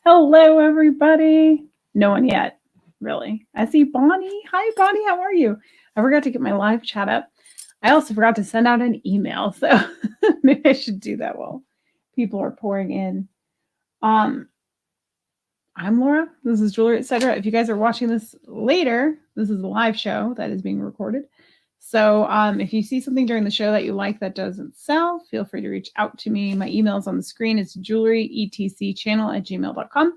Hello, everybody. No one yet, really. I see Bonnie. Hi, Bonnie. How are you? I forgot to get my live chat up. I also forgot to send out an email, so maybe I should do that while people are pouring in. I'm Laura. This is Jewelry Etc. If you guys are watching this later, this is a live show that is being recorded. So if you see something during the show that you like that doesn't sell, feel free to reach out to me. My email is on the screen. It's jewelryetcchannel@gmail.com.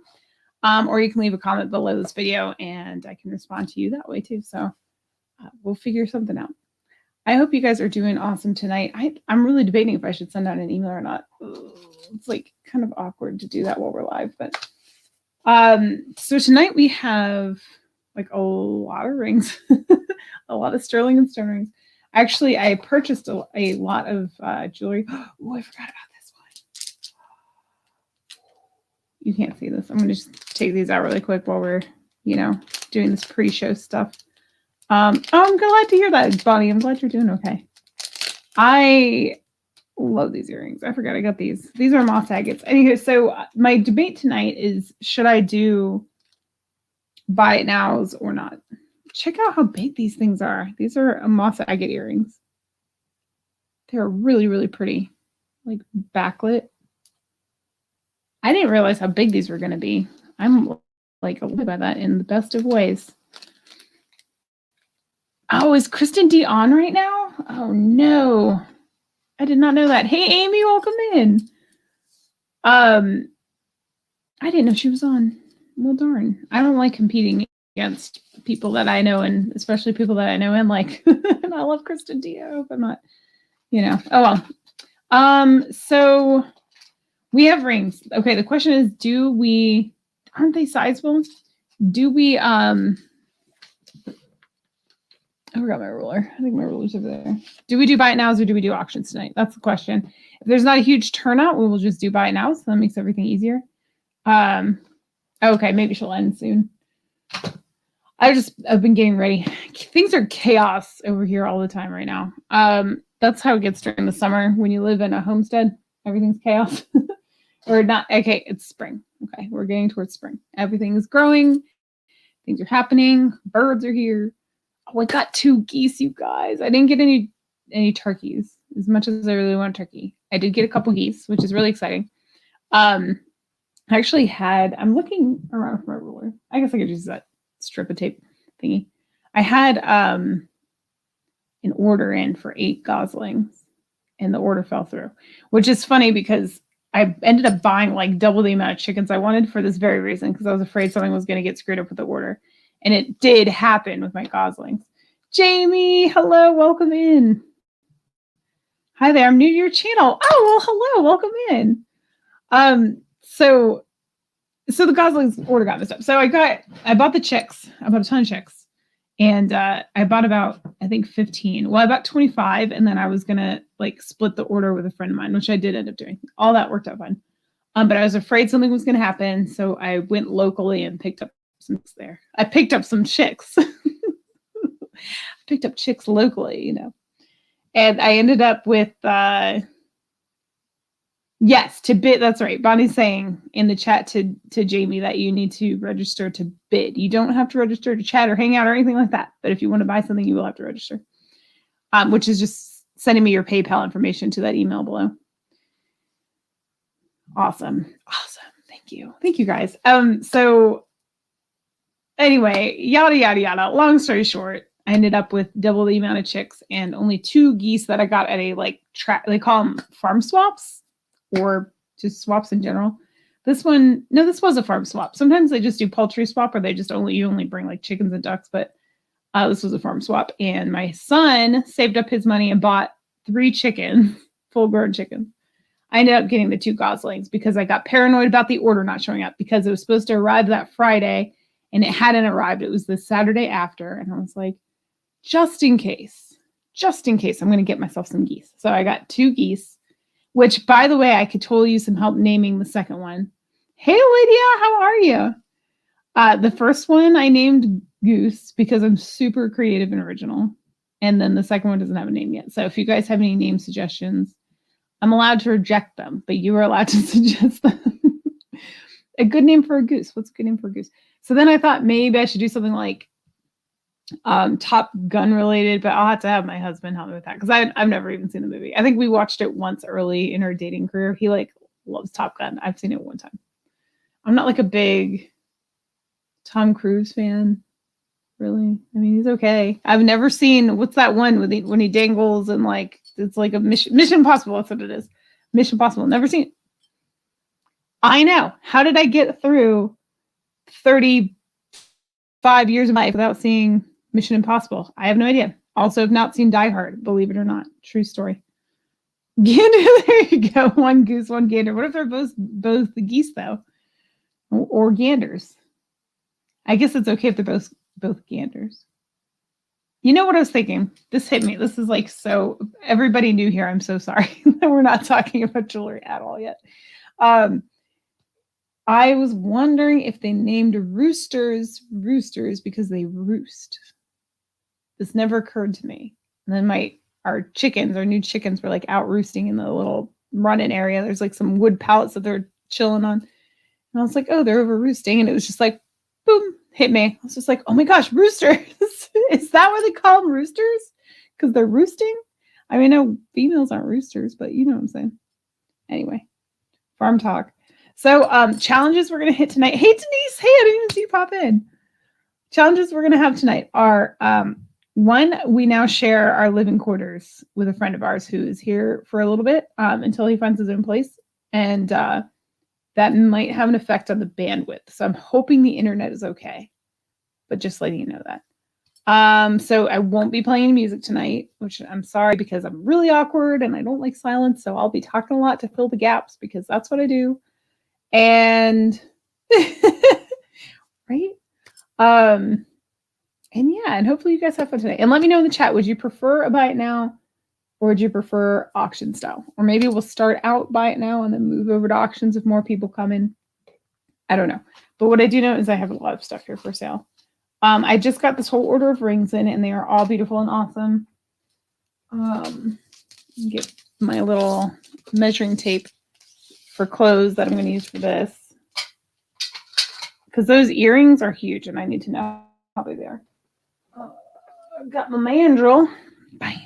Or you can leave a comment below this video and I can respond to you that way too. So we'll figure something out. I hope you guys are doing awesome tonight. I'm really debating if I should send out an email or not. It's like kind of awkward to do that while we're live, but so tonight we have like a lot of rings, a lot of sterling and stone rings. Actually, I purchased a lot of jewelry. Oh, I forgot about this one. You can't see this. I'm going to just take these out really quick while we're, doing this pre-show stuff. I'm glad to hear that, Bonnie. I'm glad you're doing okay. I love these earrings. I forgot I got these. These are moss agates. Anyway, so my debate tonight is, should I do buy it nows or not? Check out how big these things are. These are moss agate earrings. They're really, really pretty. Like backlit. I didn't realize how big these were going to be. I'm like elated by that in the best of ways. Oh, is Kristen D on right now? Oh, no. I did not know that. Hey, Amy, welcome in. I didn't know she was on. Well, darn. I don't like competing against people that I know, and especially people that I know and like. And I love Kristen D. I hope I'm not, Oh, well. So we have rings. Okay, the question is, aren't they sizable? Do we, I forgot my ruler. I think my ruler's over there. Do we do buy it nows or do we do auctions tonight? That's the question. If there's not a huge turnout, we will just do buy it nows. So that makes everything easier. Okay, maybe she'll end soon. I've been getting ready. Things are chaos over here all the time right now. That's how it gets during the summer when you live in a homestead. Everything's chaos. Or not. Okay, it's spring. Okay, we're getting towards spring. Everything is growing. Things are happening. Birds are here. Oh, I got 2 geese, you guys. I didn't get any turkeys as much as I really want a turkey. I did get a couple geese, which is really exciting. I actually I'm looking around for my ruler. I guess I could use that strip of tape thingy. I had an order in for 8 goslings and the order fell through, which is funny because I ended up buying like double the amount of chickens I wanted for this very reason, because I was afraid something was going to get screwed up with the order. And it did happen with my goslings. Jamie, hello, welcome in. Hi there, I'm new to your channel. Oh, well, hello, welcome in. So the goslings order got messed up. So I bought the chicks. I bought a ton of chicks. And I bought about, I think 15. Well, I bought 25, and then I was going to like split the order with a friend of mine, which I did end up doing. All that worked out fine. But I was afraid something was going to happen. So I went locally and picked up some there. I picked up some chicks. Picked up chicks locally, And I ended up with, yes, to bid. That's right. Bonnie's saying in the chat to Jamie that you need to register to bid. You don't have to register to chat or hang out or anything like that. But if you want to buy something, you will have to register, which is just sending me your PayPal information to that email below. Awesome. Thank you. Thank you, guys. So anyway, yada, yada, yada. Long story short, I ended up with double the amount of chicks and only 2 geese that I got at a they call them farm swaps or just swaps in general. This was a farm swap. Sometimes they just do poultry swap, or they just you only bring like chickens and ducks, but this was a farm swap. And my son saved up his money and bought 3 chickens, full-grown chickens. I ended up getting the 2 goslings because I got paranoid about the order not showing up, because it was supposed to arrive that Friday and it hadn't arrived. It was the Saturday after. And I was like, just in case, I'm going to get myself some geese. So I got 2 geese, which, by the way, I could totally use some help naming the second one. Hey, Lydia, how are you? The first one I named Goose because I'm super creative and original. And then the second one doesn't have a name yet. So if you guys have any name suggestions, I'm allowed to reject them, but you are allowed to suggest them. A good name for a goose. What's a good name for a goose? So then I thought maybe I should do something like Top Gun related, but I'll have to have my husband help me with that because I've never even seen the movie. I think we watched it once early in our dating career. He like loves Top Gun. I've seen it one time. I'm not like a big Tom Cruise fan, really. I mean, he's okay. I've never seen what's that one with when he dangles and like it's like a Mission Impossible. That's what it is. Mission Impossible. Never seen it. I know. How did I get through 35 years of life without seeing Mission Impossible? I have no idea. Also, have not seen Die Hard, believe it or not. True story. Gander, there you go. One goose, one gander. What if they're both the geese though, or ganders? I guess it's okay if they're both ganders. You know what I was thinking? This hit me. This is like so. Everybody new here. I'm so sorry that we're not talking about jewelry at all yet. I was wondering if they named roosters because they roost. This never occurred to me. And then our new chickens were like out roosting in the little run-in area. There's like some wood pallets that they're chilling on. And I was like, oh, they're over roosting. And it was just like, boom, hit me. I was just like, oh my gosh, roosters. Is that what they call them, roosters? Because they're roosting? I mean, no, females aren't roosters, but you know what I'm saying. Anyway, farm talk. So challenges we're going to hit tonight. Hey, Denise. Hey, I didn't even see you pop in. Challenges we're going to have tonight are, one, we now share our living quarters with a friend of ours who is here for a little bit until he finds his own place. And that might have an effect on the bandwidth. So I'm hoping the internet is okay, but just letting you know that. So I won't be playing any music tonight, which I'm sorry because I'm really awkward and I don't like silence. So I'll be talking a lot to fill the gaps because that's what I do. And right. And yeah, and hopefully you guys have fun today. And let me know in the chat, would you prefer a buy it now or would you prefer auction style? Or maybe we'll start out buy it now and then move over to auctions if more people come in. I don't know. But what I do know is I have a lot of stuff here for sale. I just got this whole order of rings in and they are all beautiful and awesome. Get my little measuring tape for clothes that I'm going to use for this. Because those earrings are huge and I need to know how big they are. I've got my mandrel. Bam.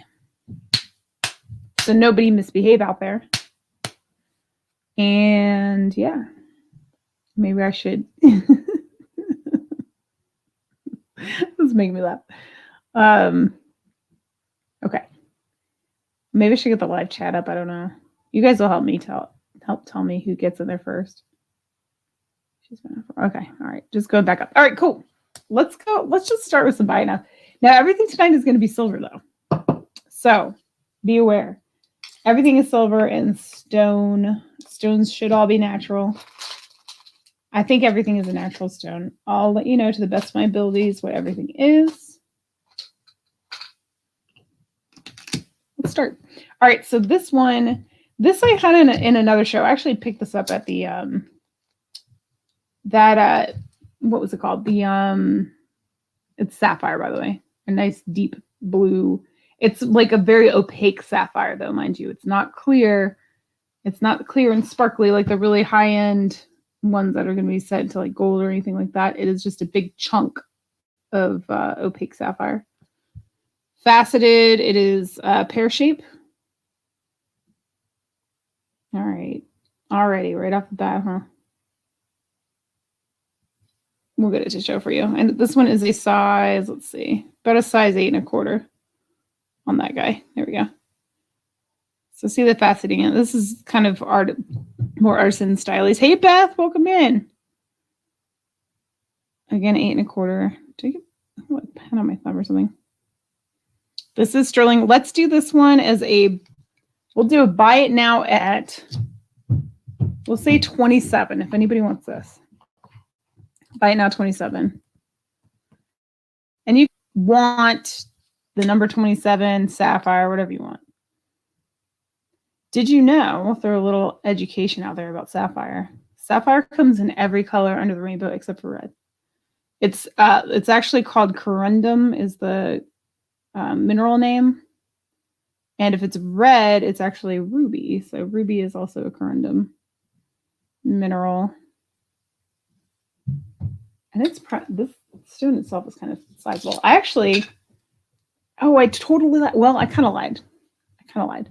So nobody misbehave out there. And yeah, maybe I should. This is making me laugh. Okay. Maybe I should get the live chat up. I don't know. You guys will help me tell me who gets in there first. Okay. All right. Just going back up. All right, cool. Let's go. Let's just start with some buy now. Now, everything tonight is going to be silver, though. So be aware. Everything is silver and stone. Stones should all be natural. I think everything is a natural stone. I'll let you know to the best of my abilities what everything is. Let's start. All right. So this one, this I had in another show. I actually picked this up at the, what was it called? It's sapphire, by the way. A nice deep blue. It's like a very opaque sapphire, though, mind you. It's not clear. It's not clear and sparkly like the really high-end ones that are going to be set to like gold or anything like that. It is just a big chunk of opaque sapphire. Faceted. It is pear shape. All right. Alrighty, right off the bat, huh? We'll get it to show for you. And this one is a size, let's see, about a size 8 1/4 on that guy. There we go. So see the faceting in. This is kind of more artisan stylies. Hey, Beth, welcome in. Again, 8 1/4. Take a pen on my thumb or something. This is sterling. Let's do this one as we'll do a buy it now at, we'll say 27 if anybody wants this. Buy it now 27. And you want the number 27, sapphire, whatever you want. Did you know, we'll throw a little education out there about sapphire. Sapphire comes in every color under the rainbow except for red. It's actually called corundum is the mineral name. And if it's red, it's actually ruby. So ruby is also a corundum mineral. And it's this stone itself is kind of sizable. I kind of lied.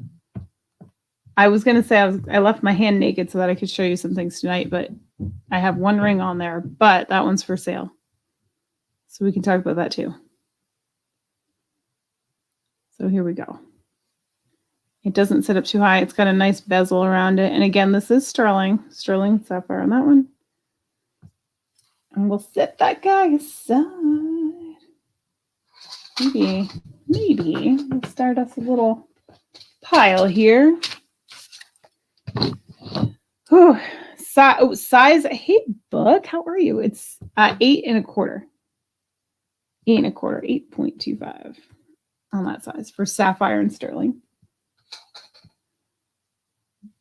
I was going to say I left my hand naked so that I could show you some things tonight, but I have one ring on there, but that one's for sale. So we can talk about that too. So here we go. It doesn't sit up too high. It's got a nice bezel around it. And again, this is sterling sapphire on that one. And we'll set that guy aside. Maybe we'll start us a little pile here. Whew. Size. Hey, Book, how are you? It's 8 1/4. 8 1/4, 8.25 on that size for sapphire and sterling.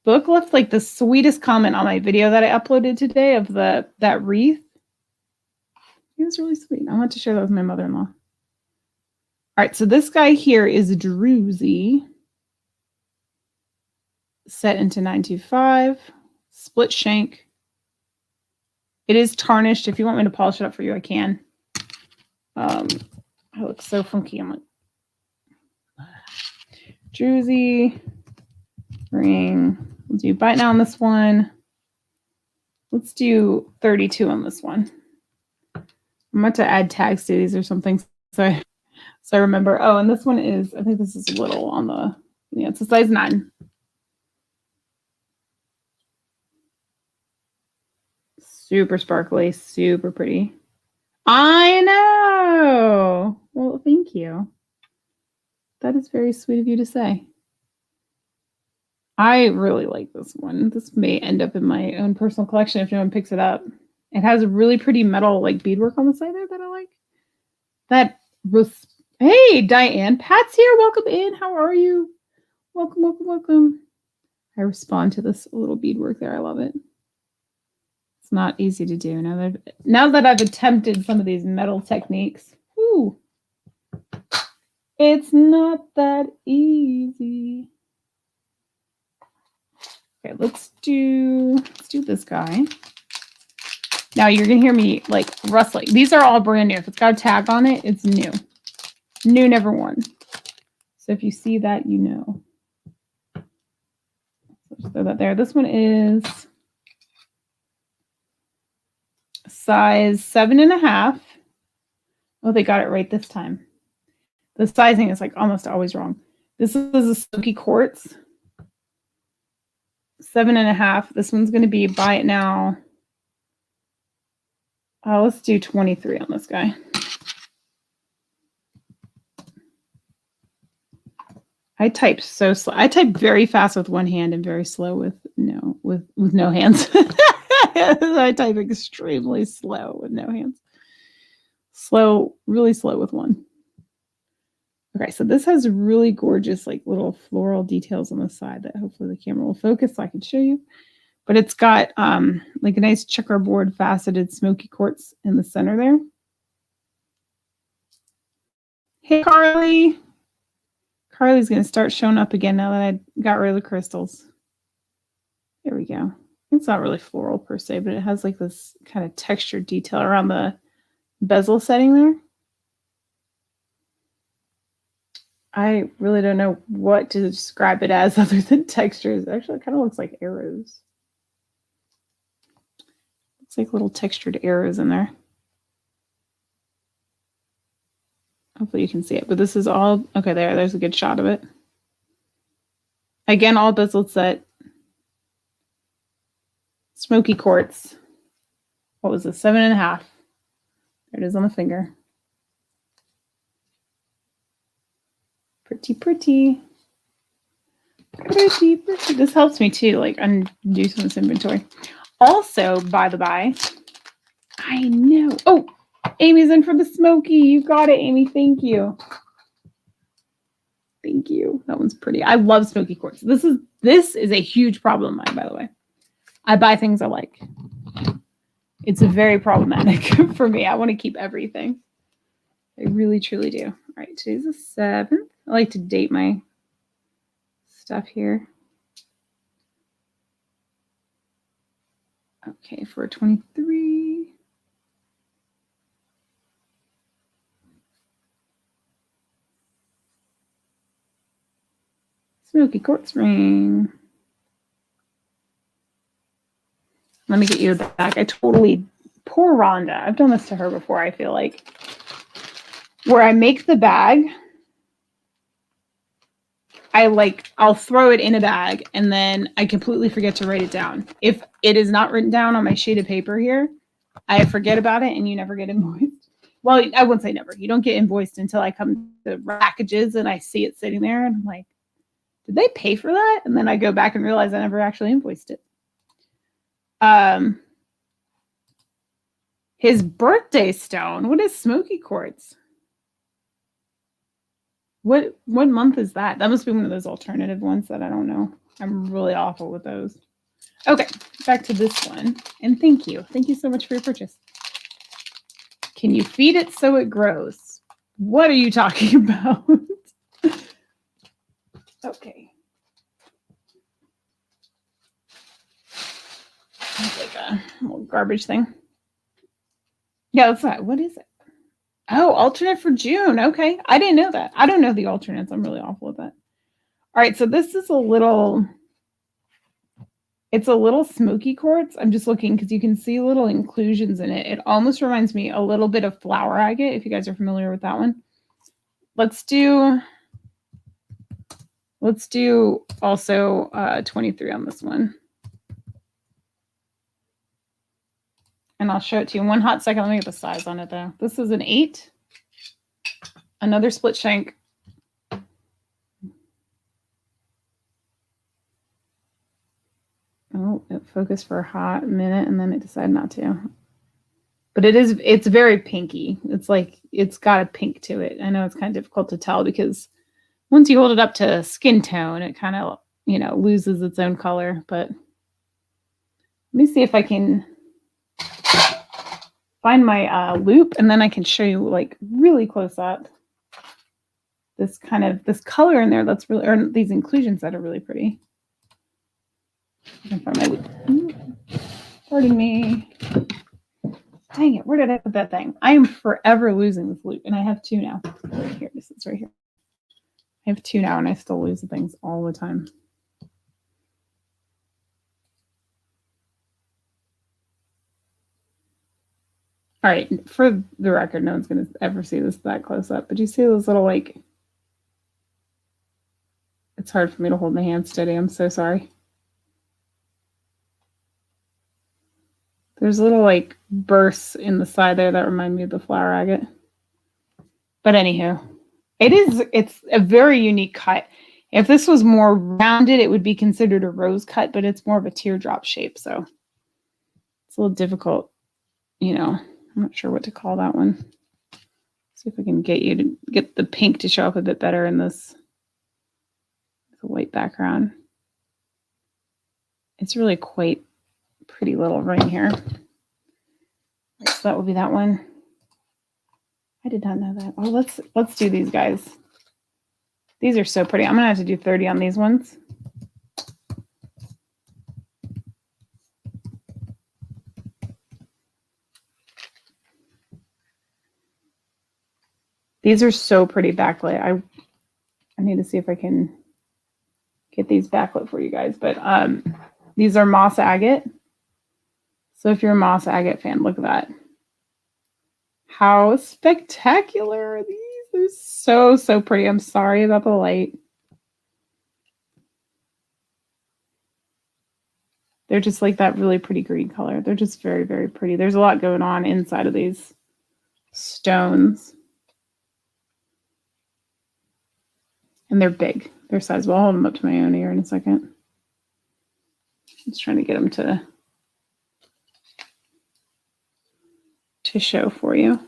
Book left like the sweetest comment on my video that I uploaded today of that wreath. It was really sweet. I want to share that with my mother-in-law. All right, so this guy here is Druzy, set into 925, split shank. It is tarnished. If you want me to polish it up for you, I can. It looks so funky. I'm like, Druzy ring. We'll do bite now on this one. Let's do 32 on this one. I'm about to add tags to these or something. So I remember. Oh, and this one is, I think this is little on the, yeah, it's a size 9. Super sparkly, super pretty. I know. Well, thank you. That is very sweet of you to say. I really like this one. This may end up in my own personal collection if no one picks it up. It has a really pretty metal like beadwork on the side there that I like. Hey, Diane. Pat's here. Welcome in. How are you? Welcome. I respond to this little beadwork there. I love it. It's not easy to do. Now that I've attempted some of these metal techniques, it's not that easy. Okay, let's do this guy. Now you're gonna hear me like rustling. These are all brand new. If it's got a tag on it, it's new. New, never worn. So if you see that, you know. Let's throw that there. This one is size 7 1/2. Oh, they got it right this time. The sizing is like almost always wrong. This is a smoky quartz. 7 1/2. This one's going to be buy it now. Let's do 23 on this guy. I type so slow. I type very fast with one hand and very slow with no hands. I type extremely slow with no hands. Really slow with one. Okay, so this has really gorgeous like little floral details on the side that hopefully the camera will focus so I can show you. But it's got like a nice checkerboard faceted smoky quartz in the center there. Hey, Carly. Carly's going to start showing up again now that I got rid of the crystals. There we go. It's not really floral per se, but it has like this kind of textured detail around the bezel setting there. I really don't know what to describe it as other than textures. Actually, it kind of looks like arrows. Looks like little textured arrows in there. Hopefully you can see it, but this is all, okay, there's a good shot of it. Again, all bezel set. Smoky quartz. What was this? 7 1/2. There it is on the finger. Pretty. This helps me too, like undo some of this inventory. Also, by the by, I know. Oh, Amy's in for the smoky. You got it, Amy. Thank you. Thank you. That one's pretty. I love smoky quartz. This is a huge problem of mine, by the way. I buy things I like. It's very problematic for me. I want to keep everything. I really, truly do. All right, today's the 7th. I like to date my stuff here. Okay, 4/23. Smoky quartz ring. Let me get you the back. I totally, poor Rhonda. I've done this to her before, I feel like. Where I make the bag, I'll throw it in a bag and then I completely forget to write it down. If it is not written down on my sheet of paper here, I forget about it and you never get invoiced. Well, I wouldn't say never. You don't get invoiced until I come to packages and I see it sitting there and I'm like, did they pay for that? And then I go back and realize I never actually invoiced it. His birthday stone. What is smoky quartz? What month is that? That must be one of those alternative ones that I don't know. I'm really awful with those. Okay, back to this one. And thank you. Thank you so much for your purchase. Can you feed it so it grows? What are you talking about? Okay. It's like a little garbage thing. Yeah, that's that. What is it? Oh, alternate for June. Okay. I didn't know that. I don't know the alternates. I'm really awful with that. All right. So this is it's a little smoky quartz. I'm just looking because you can see little inclusions in it. It almost reminds me a little bit of flower agate, if you guys are familiar with that one. Let's do also 23 on this one. And I'll show it to you in one hot second. Let me get the size on it though. This is an 8. Another split shank. Oh, it focused for a hot minute and then it decided not to. But it's very pinky. It's like, it's got a pink to it. I know it's kind of difficult to tell because once you hold it up to skin tone, it kind of, loses its own color. But let me see if I can find my loop and then I can show you like really close up this color in there that's really, or these inclusions that are really pretty. I can find my loop. Pardon me. Dang it, where did I put that thing? I am forever losing this loop and I have 2 now. Right here, this is right here. I have 2 now and I still lose the things all the time. All right, for the record, no one's going to ever see this that close up, but you see those little, like, it's hard for me to hold my hand steady. I'm so sorry. There's little, like, bursts in the side there that remind me of the flower agate. But anywho, it's a very unique cut. If this was more rounded, it would be considered a rose cut, but it's more of a teardrop shape, so it's a little difficult, I'm not sure what to call that one. See if I can get you to get the pink to show up a bit better in this white background. It's really quite pretty little ring here. Right, so that will be that one. I did not know that. Oh, let's do these guys. These are so pretty. I'm gonna have to do 30 on these ones. These are so pretty backlit. I need to see if I can get these backlit for you guys. But these are moss agate. So if you're a moss agate fan, look at that. How spectacular are these? They're so, so pretty. I'm sorry about the light. They're just like that really pretty green color. They're just very, very pretty. There's a lot going on inside of these stones. And they're big. They're sizable. I'll hold them up to my own ear in a second. Just trying to get them to show for you.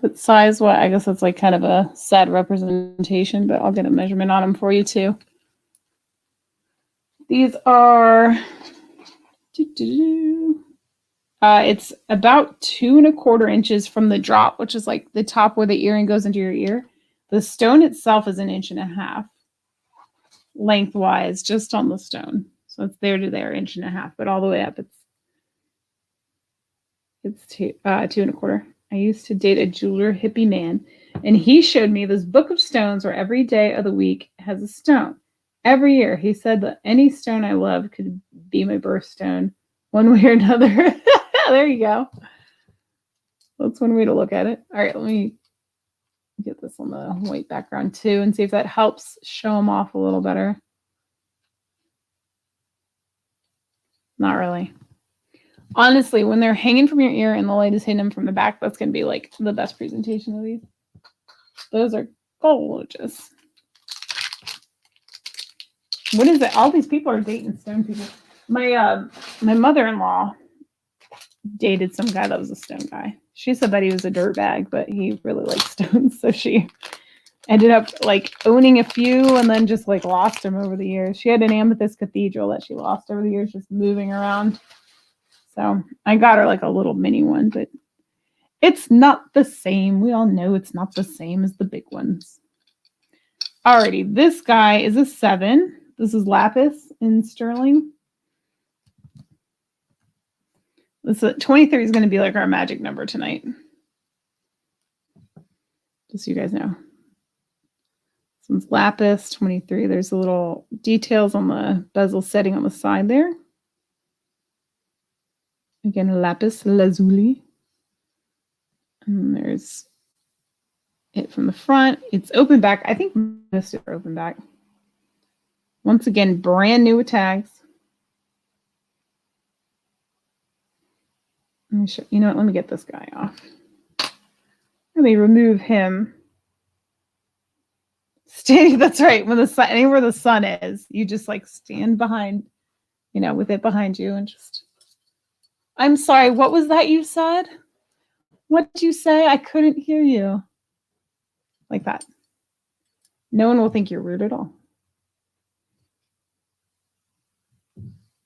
But size, what? I guess that's like kind of a sad representation, but I'll get a measurement on them for you too. These are It's about 2¼ inches from the drop, which is like the top where the earring goes into your ear. The stone itself is 1.5 inches lengthwise, just on the stone. So it's there to there, 1.5 inches, but all the way up, it's 2¼ inches. I used to date a jeweler hippie man, and he showed me this book of stones where every day of the week has a stone. Every year, he said that any stone I love could be my birthstone, one way or another. There you go. That's one way to look at it. All right, let me get this on the white background too and see if that helps show them off a little better. Not really. Honestly, when they're hanging from your ear and the light is hitting them from the back, that's going to be like the best presentation of these. Those are gorgeous. What is it? All these people are dating stone people. My mother-in-law dated some guy that was a stone guy. She said that he was a dirtbag, but he really liked stones. So she ended up like owning a few and then just like lost them over the years. She had an amethyst cathedral that she lost over the years, just moving around. So I got her like a little mini one, but it's not the same. We all know it's not the same as the big ones. Alrighty, this guy is a 7. This is lapis in sterling. This 23 is going to be like our magic number tonight. Just so you guys know. This one's lapis, 23. There's a little details on the bezel setting on the side there. Again, lapis lazuli. And there's it from the front. It's open back. I think most are open back. Once again, brand new with tags. Let me show you know what, let me get this guy off. Let me remove him. Standing, that's right. When the sun, anywhere the sun is, you just like stand behind, you know, with it behind you and just. I'm sorry, what was that you said? What did you say? I couldn't hear you. Like that. No one will think you're rude at all.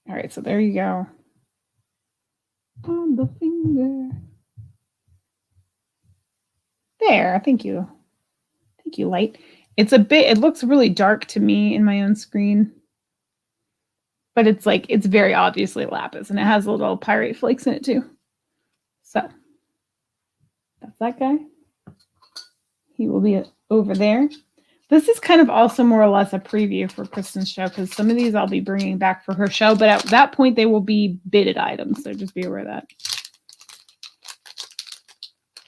All right, so there you go. On the finger. There, thank you. Thank you, light. It's a bit, it looks really dark to me in my own screen. But it's like, it's very obviously lapis, and it has little pyrite flakes in it too. So, that's that guy. He will be over there. This is kind of also more or less a preview for Kristen's show, because some of these I'll be bringing back for her show, but at that point they will be bidded items, so just be aware of that.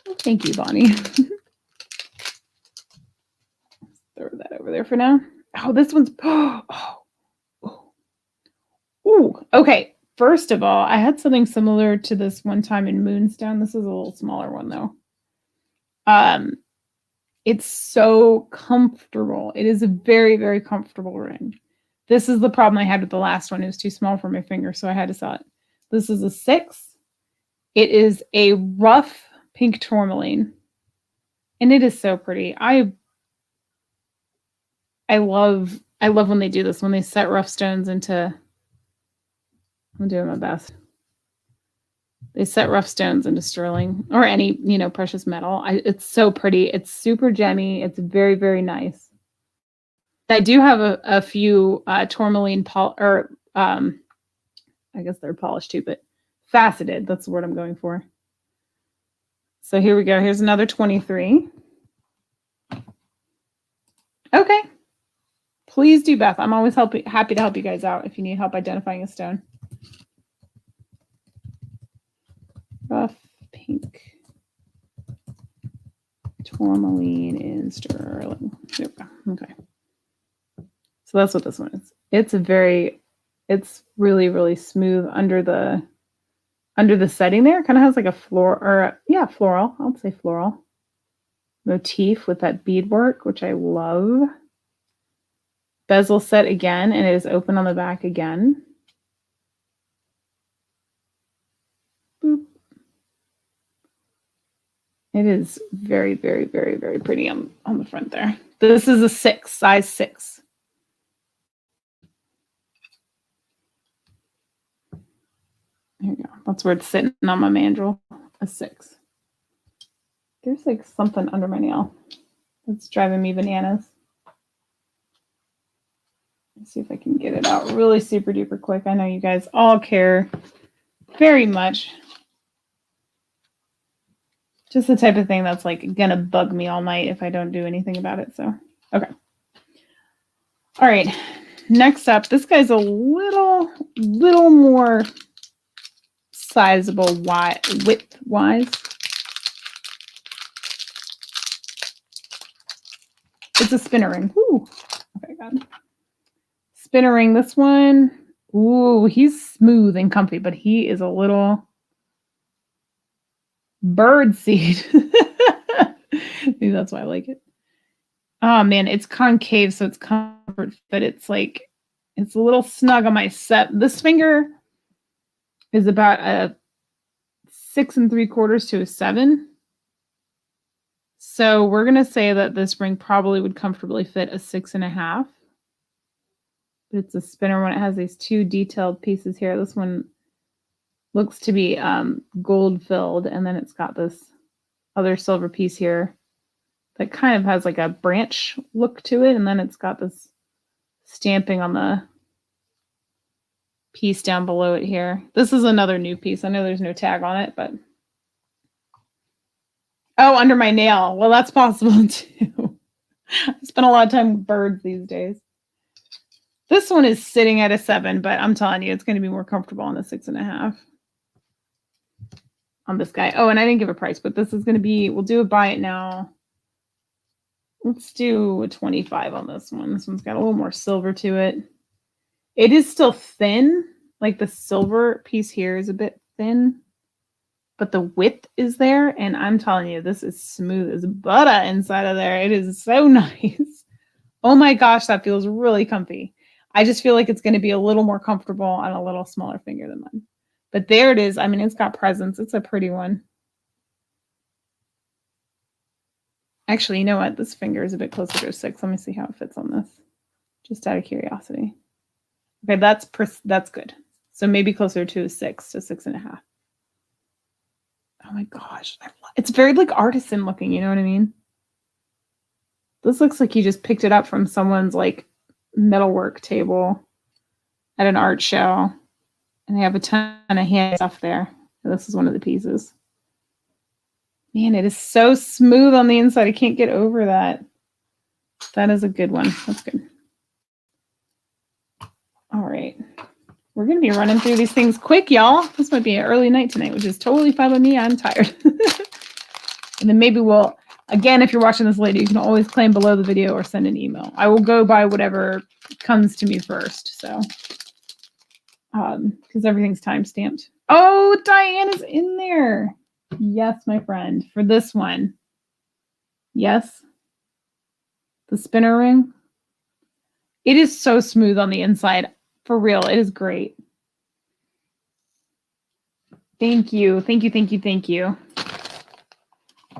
Well, thank you, Bonnie. Throw that over there for now. Oh, this one's, Ooh, okay. First of all, I had something similar to this one time in Moonstone. This is a little smaller one though. It's so comfortable. It is a very, very comfortable ring. This is the problem I had with the last one. It was too small for my finger, so I had to sell it. This is a 6. It is a rough pink tourmaline, and it is so pretty. I love when they do this, when they set rough stones into. I'm doing my best. They set rough stones into sterling or any, you know, precious metal. It's so pretty. It's super gemmy. It's very, very nice. I do have a few tourmaline I guess they're polished too, but faceted. That's the word I'm going for. So here we go. Here's another 23. Okay. Please do, Beth. I'm always happy to help you guys out if you need help identifying a stone. Rough pink tourmaline in sterling. There we go. Okay. So that's what this one is. It's really, really smooth under the setting there. It kind of has like a floral. I would say floral motif with that beadwork, which I love. Bezel set again, and it is open on the back again. Boop. It is very, very, very, very pretty on the front there. This is a 6, size 6. There you go. That's where it's sitting on my mandrel. A 6. There's like something under my nail that's driving me bananas. Let's see if I can get it out really super duper quick. I know you guys all care very much. Just the type of thing that's like gonna bug me all night if I don't do anything about it. So, okay. All right. Next up, this guy's a little more sizable width-wise. It's a spinner ring. Ooh. Okay, got it. Spinner ring. This one. Ooh, he's smooth and comfy, but he is a little bird seed. Maybe that's why I like it. Oh man, it's concave, so it's comfort, but it's like it's a little snug on my set. This finger is about a 6 3/4 to a 7. So we're gonna say that this ring probably would comfortably fit a 6.5. But it's a spinner one. It has these 2 detailed pieces here. This one looks to be gold filled, and then it's got this other silver piece here that kind of has like a branch look to it, and then it's got this stamping on the piece down below it here. This is another new piece. I know there's no tag on it, but oh, under my nail. Well, that's possible too. I spend a lot of time with birds these days. This one is sitting at a 7, but I'm telling you, it's going to be more comfortable on the 6.5 on this guy. Oh, and I didn't give a price, but this is going to be, we'll do a buy it now. Let's do a 25 on this one. This one's got a little more silver to it. It is still thin. Like the silver piece here is a bit thin, but the width is there. And I'm telling you, this is smooth as butter inside of there. It is so nice. Oh my gosh, that feels really comfy. I just feel like it's going to be a little more comfortable on a little smaller finger than mine. But there it is. I mean, it's got presence. It's a pretty one. Actually, you know what? This finger is a bit closer to a 6. Let me see how it fits on this. Just out of curiosity. Okay, that's good. So maybe closer to a 6 to 6.5. Oh my gosh. It's very like artisan looking, you know what I mean? This looks like you just picked it up from someone's like metalwork table at an art show. And they have a ton of hand stuff there. This is one of the pieces. Man, it is so smooth on the inside. I can't get over that. That is a good one. That's good. All right. We're going to be running through these things quick, y'all. This might be an early night tonight, which is totally fine with me. I'm tired. And then maybe we'll, again, if you're watching this later, you can always claim below the video or send an email. I will go by whatever comes to me first. So, because everything's time-stamped. Oh, Diane is in there. Yes, my friend, for this one. Yes. The spinner ring. It is so smooth on the inside. For real, it is great. Thank you. Thank you, thank you, thank you.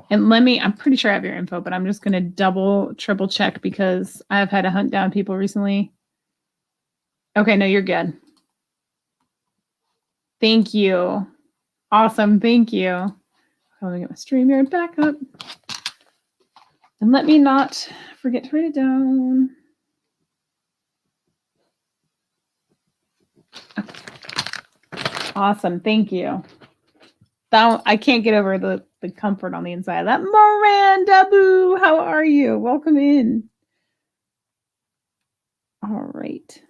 And I'm pretty sure I have your info, but I'm just going to double, triple check because I've had to hunt down people recently. Okay, no, you're good. Thank you. Awesome, thank you. I'm going to get my StreamYard back up. And let me not forget to write it down. Okay. Awesome, thank you. I can't get over the comfort on the inside of that. Miranda Boo, how are you? Welcome in. All right.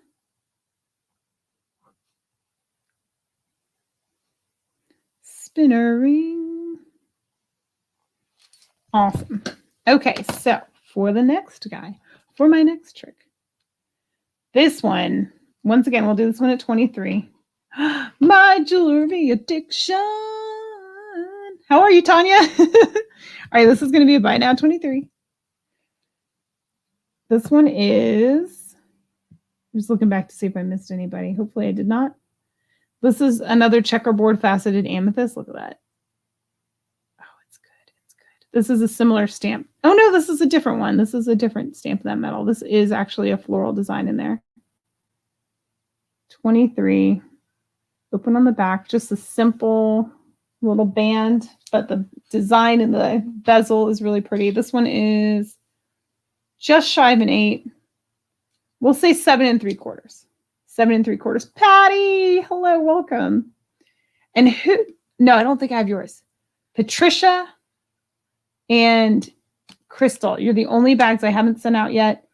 Spinner ring. Awesome. Okay, so for the next guy, for my next trick, this one, once again, we'll do this one at 23. My jewelry addiction. How are you, Tanya? All right, this is going to be a buy now 23. This one is, I'm just looking back to see if I missed anybody. Hopefully I did not. This is another checkerboard faceted amethyst. Look at that. Oh, it's good. It's good. This is a similar stamp. Oh, no, this is a different one. This is a different stamp of that metal. This is actually a floral design in there. 23. Open on the back, just a simple little band, but the design and the bezel is really pretty. This one is just shy of an 8. We'll say 7 3/4. 7 3/4. Patty, hello, welcome. And who? No, I don't think I have yours. Patricia and Crystal, you're the only bags I haven't sent out yet,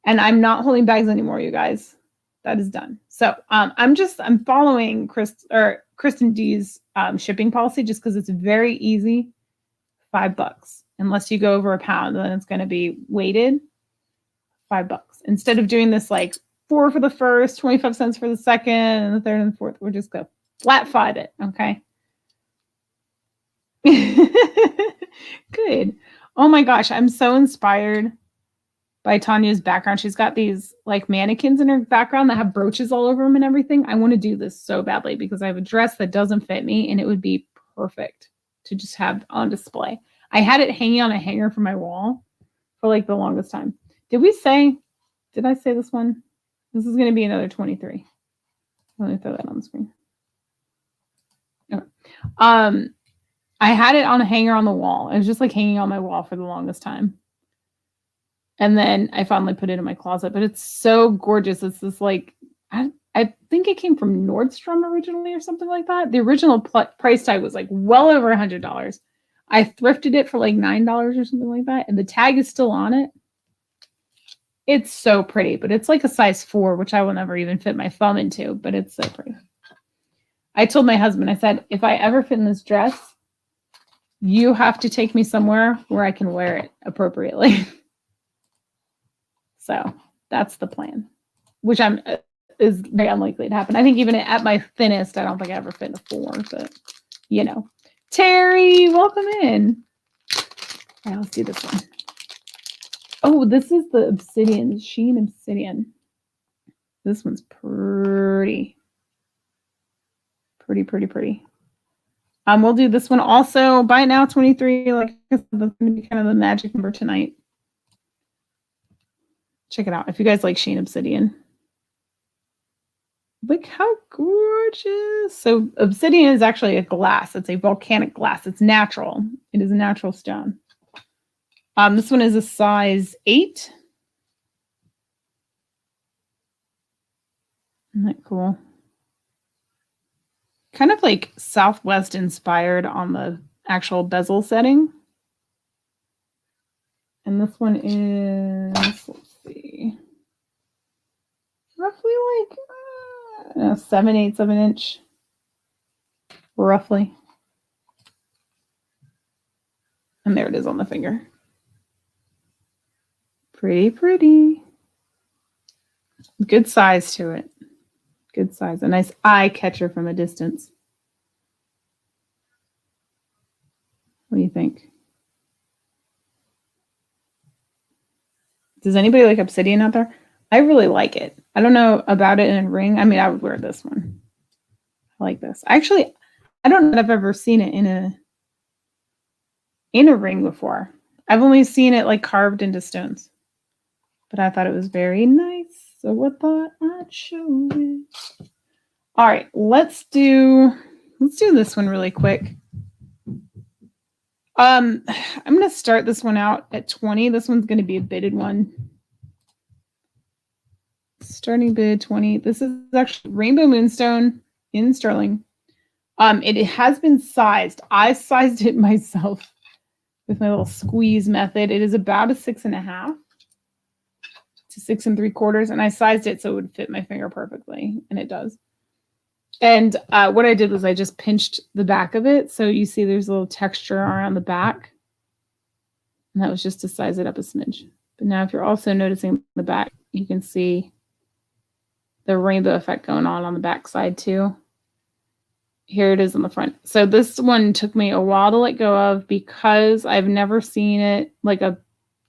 and I'm not holding bags anymore, you guys. That is done. So I'm following Kristen D's shipping policy just because it's very easy. $5 unless you go over a pound, then it's going to be weighted. $5 instead of doing this like 4 for the first, 25 cents for the second, and the third and the fourth. We're just go flat 5 it. Okay. Good. Oh my gosh, I'm so inspired by Tanya's background. She's got these like mannequins in her background that have brooches all over them and everything. I want to do this so badly because I have a dress that doesn't fit me and it would be perfect to just have on display. I had it hanging on a hanger for my wall for like the longest time. Did I say this one? This is going to be another 23. Let me throw that on the screen. Okay. I had it on a hanger on the wall. It was just like hanging on my wall for the longest time. And then I finally put it in my closet, but it's so gorgeous. It's this like, I think it came from Nordstrom originally or something like that. The original price tag was like well over $100. I thrifted it for like $9 or something like that. And the tag is still on it. It's so pretty, but it's like a size 4, which I will never even fit my thumb into, but it's so pretty. I told my husband, I said, if I ever fit in this dress, you have to take me somewhere where I can wear it appropriately. So that's the plan, which is very unlikely to happen. I think even at my thinnest, I don't think I ever fit in a 4, but you know. Terry, welcome in. All right, let's do this one. Oh, this is the Obsidian, Shein Obsidian. This one's pretty. Pretty. We'll do this one also. Buy it now, 23. Like I said, that's going to be kind of the magic number tonight. Check it out if you guys like Shein Obsidian. Look how gorgeous. So obsidian is actually a glass. It's a volcanic glass. It's natural. It is a natural stone. This one is a size 8. Isn't that cool? Kind of like Southwest inspired on the actual bezel setting. And this one is, let's see, roughly like 7/8 of an inch, roughly. And there it is on the finger. Pretty. Good size to it. Good size. A nice eye catcher from a distance. What do you think? Does anybody like obsidian out there? I really like it. I don't know about it in a ring. I mean, I would wear this one. I like this. Actually, I don't know if I've ever seen it in a ring before. I've only seen it like carved into stones. But I thought it was very nice. So I thought I'd show it. All right, let's do this one really quick. I'm going to start this one out at 20. This one's going to be a bidded one. Starting bid 20. This is actually Rainbow Moonstone in sterling. It has been sized. I sized it myself with my little squeeze method. It is about a 6.5 to 6 3/4, and I sized it so it would fit my finger perfectly, and it does. And what I did was I just pinched the back of it, so you see there's a little texture around the back, and that was just to size it up a smidge. But now if you're also noticing the back, you can see the rainbow effect going on the back side too. Here it is on the front. So this one took me a while to let go of because I've never seen it like a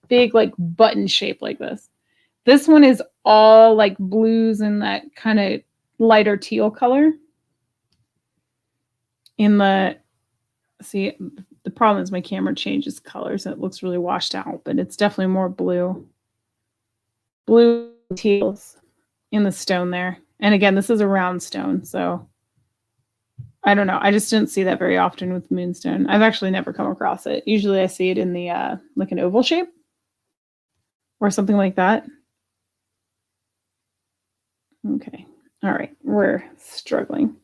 big like button shape like this. This one is all like blues and that kind of lighter teal color. The problem is my camera changes colors and it looks really washed out, but it's definitely more blue teals in the stone there. And again, this is a round stone, so I don't know. I just didn't see that very often with moonstone. I've actually never come across it. Usually I see it in the like an oval shape or something like that. Okay. All right. We're struggling.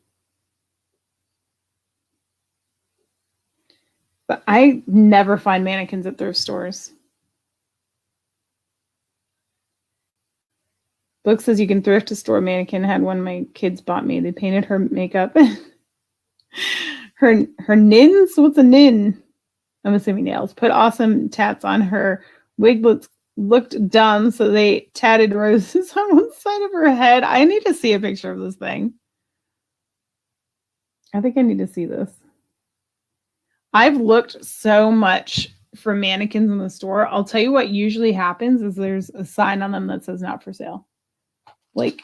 But I never find mannequins at thrift stores. Book says you can thrift a store mannequin. Had one my kids bought me. They painted her makeup. her nins? What's a nin? I'm assuming nails. Put awesome tats on her. Wig looked dumb, so they tatted roses on one side of her head. I need to see a picture of this thing. I think I need to see this. I've looked so much for mannequins in the store. I'll tell you what usually happens is there's a sign on them that says not for sale. Like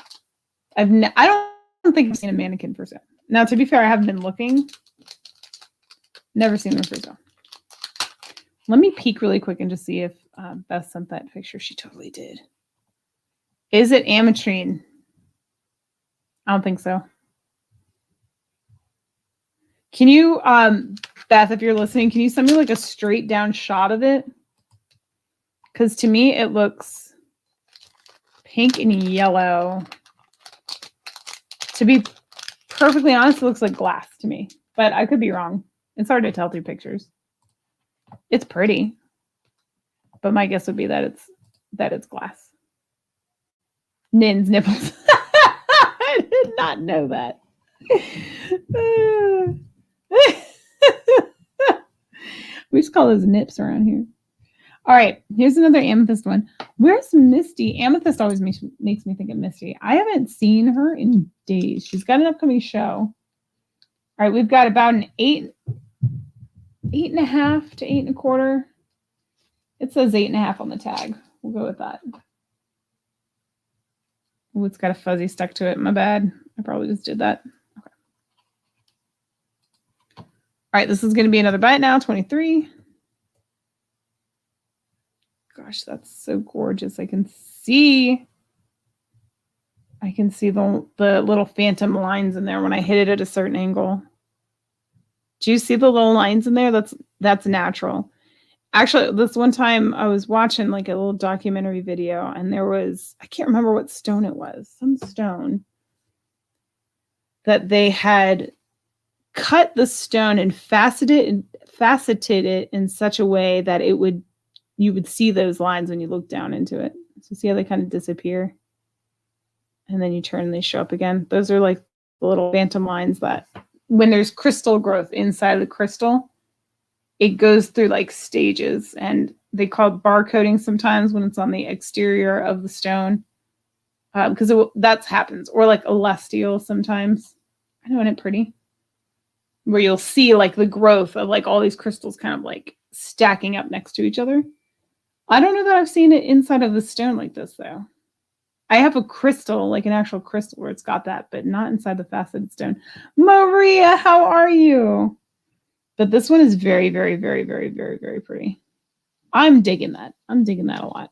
I don't think I've seen a mannequin for sale. Now, to be fair, I haven't been looking. Never seen them for sale. Let me peek really quick and just see if Beth sent that picture. She totally did. Is it ametrine? I don't think so. Can you, Beth, if you're listening, can you send me like a straight down shot of it? Because to me, it looks pink and yellow. To be perfectly honest, it looks like glass to me, but I could be wrong. It's hard to tell through pictures. It's pretty, but my guess would be that it's glass. Nin's nipples. I did not know that. We just call those nips around here. All right, here's another amethyst one. Where's Misty? Amethyst always makes me think of Misty. I haven't seen her in days. She's got an upcoming show. All right, we've got about an 8.5 to 8.25. It says 8.5 on the tag. We'll go with that. Oh, it's got a fuzzy stuck to it. My bad. I probably just did that. Okay. All right, this is going to be another bite now, 23. Gosh, that's so gorgeous. I can see the little phantom lines in there when I hit it at a certain angle. Do you see the little lines in there? That's natural. Actually, this one time I was watching like a little documentary video and there was, I can't remember what stone it was, some stone that they had cut the stone and faceted it in such a way that you would see those lines when you look down into it. So see how they kind of disappear? And then you turn and they show up again. Those are like the little phantom lines that when there's crystal growth inside of the crystal, it goes through like stages, and they call it barcoding sometimes when it's on the exterior of the stone. Because that happens. Or like celestial sometimes. I know, isn't it pretty? Where you'll see like the growth of like all these crystals kind of like stacking up next to each other. I don't know that I've seen it inside of the stone like this though. I have a crystal, like an actual crystal where it's got that, but not inside the faceted stone. Maria, how are you? But this one is very, very, very, very, very, very pretty. I'm digging that. I'm digging that a lot.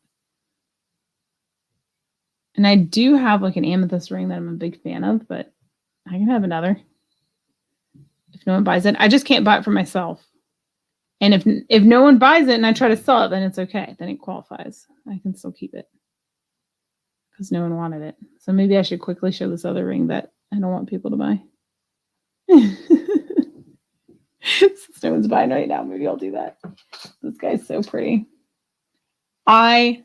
And I do have like an amethyst ring that I'm a big fan of, but I can have another if no one buys it. I just can't buy it for myself. And if no one buys it and I try to sell it, then it's okay. Then it qualifies. I can still keep it because no one wanted it. So maybe I should quickly show this other ring that I don't want people to buy. Since no one's buying right now, maybe I'll do that. This guy's so pretty. I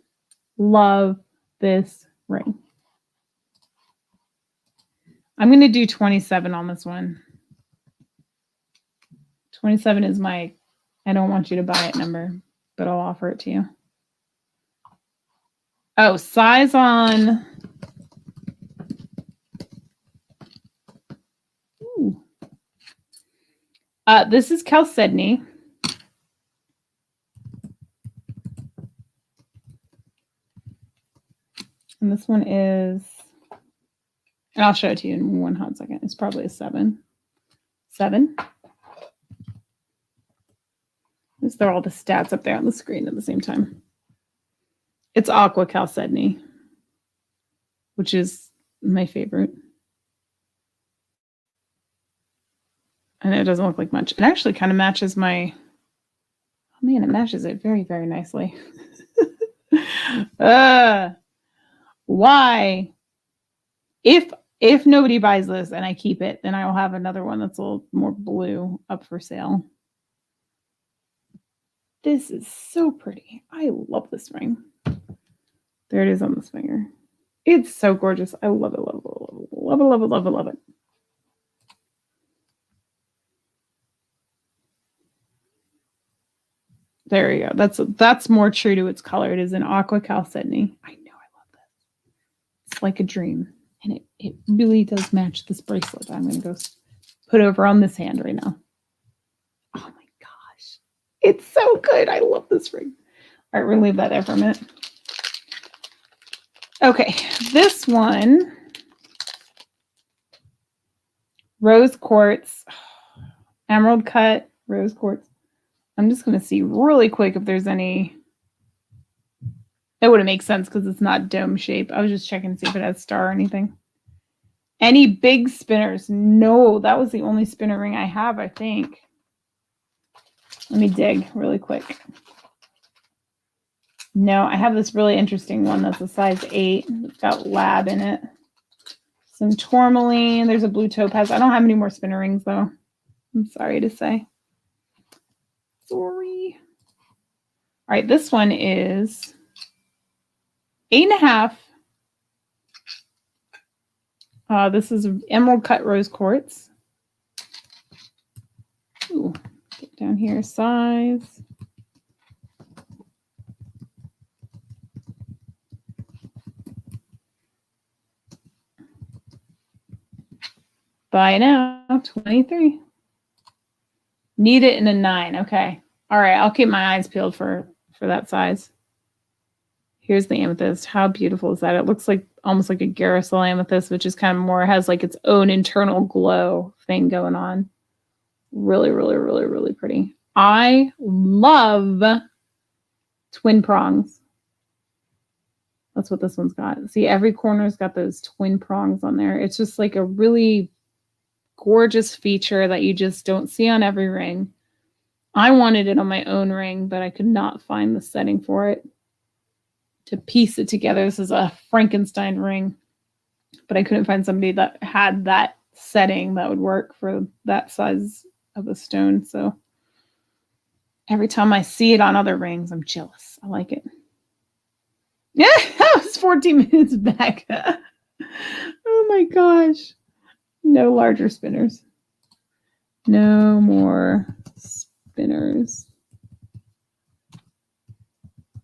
love this ring. I'm going to do 27 on this one. 27 is my I don't want you to buy it number, but I'll offer it to you. Oh, size on. Ooh. This is chalcedony. And this one is, and I'll show it to you in one hot second. It's probably a 7. 7. Just throw all the stats up there on the screen at the same time. It's aqua chalcedony, which is my favorite. And it doesn't look like much. It actually kind of matches my, oh man, it matches it very, very nicely. Why? If nobody buys this and I keep it, then I will have another one that's a little more blue up for sale. This is so pretty. I love this ring. There it is on this finger. It's so gorgeous. I love it, love it, love it, love it, love it, love it, love it. There you go. That's more true to its color. It is an aqua chalcedony. I know, I love this. It's like a dream. And it really does match this bracelet. I'm going to go put over on this hand right now. Oh my gosh. It's so good. I love this ring. All right, we're going to leave that there for a minute. Okay, this one, rose quartz, emerald cut, rose quartz. I'm just going to see really quick if there's any. It wouldn't make sense because it's not dome shape. I was just checking to see if it has star or anything. Any big spinners? No, that was the only spinner ring I have, I think. Let me dig really quick. No, I have this really interesting one that's a size 8. It's got lab in it. Some tourmaline. There's a blue topaz. I don't have any more spinner rings, though. I'm sorry to say. Sorry. All right, this one is 8.5. This is emerald cut rose quartz. Ooh, get down here, size. Buy now, 23. Need it in a 9. Okay. All right, I'll keep my eyes peeled for that size. Here's the amethyst. How beautiful is that? It looks like almost like a Garrisol amethyst, which is kind of more, has like its own internal glow thing going on. Really, really, really, really pretty. I love twin prongs. That's what this one's got. See, every corner's got those twin prongs on there. It's just like a really gorgeous feature that you just don't see on every ring. I wanted it on my own ring, but I could not find the setting for it to piece it together. This is a Frankenstein ring, but I couldn't find somebody that had that setting that would work for that size of a stone. So every time I see it on other rings, I'm jealous. I like it. Yeah, that was 14 minutes back. Oh my gosh. No larger spinners. No more spinners.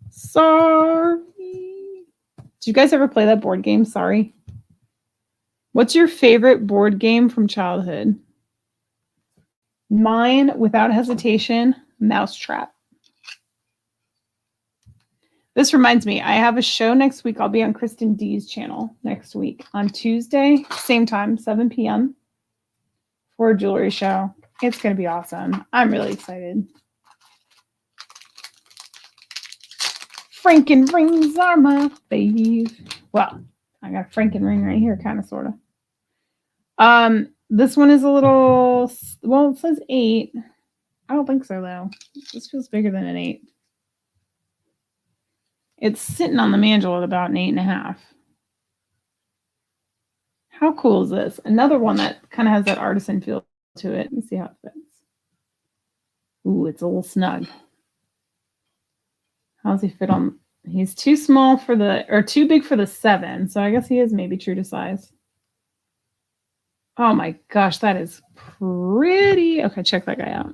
Sorry. Do you guys ever play that board game? Sorry. What's your favorite board game from childhood? Mine, without hesitation, Mousetrap. This reminds me, I have a show next week. I'll be on Kristen D's channel next week on Tuesday, same time, 7 p.m. for a jewelry show. It's going to be awesome. I'm really excited. Franken rings are my fave. Well, I got a Franken ring right here, kind of, sort of. This one is a little, well, it says 8. I don't think so, though. This feels bigger than an 8. It's sitting on the mantle at about an 8.5. How cool is this? Another one that kind of has that artisan feel to it. Let me see how it fits. Ooh, it's a little snug. How does he fit on? He's too small for the, or too big for the 7. So I guess he is maybe true to size. Oh my gosh, that is pretty. Okay, check that guy out.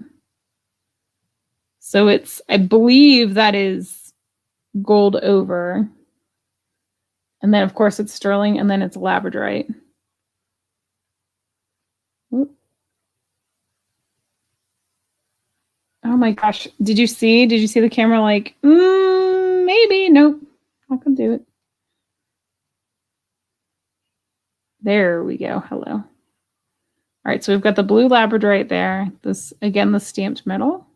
So it's, I believe that is gold over. And then, of course, it's sterling, and then it's labradorite. Oop. Oh my gosh. Did you see the camera like, maybe, nope, not gonna do it. There we go. Hello. All right, so we've got the blue labradorite there. This, again, the stamped metal.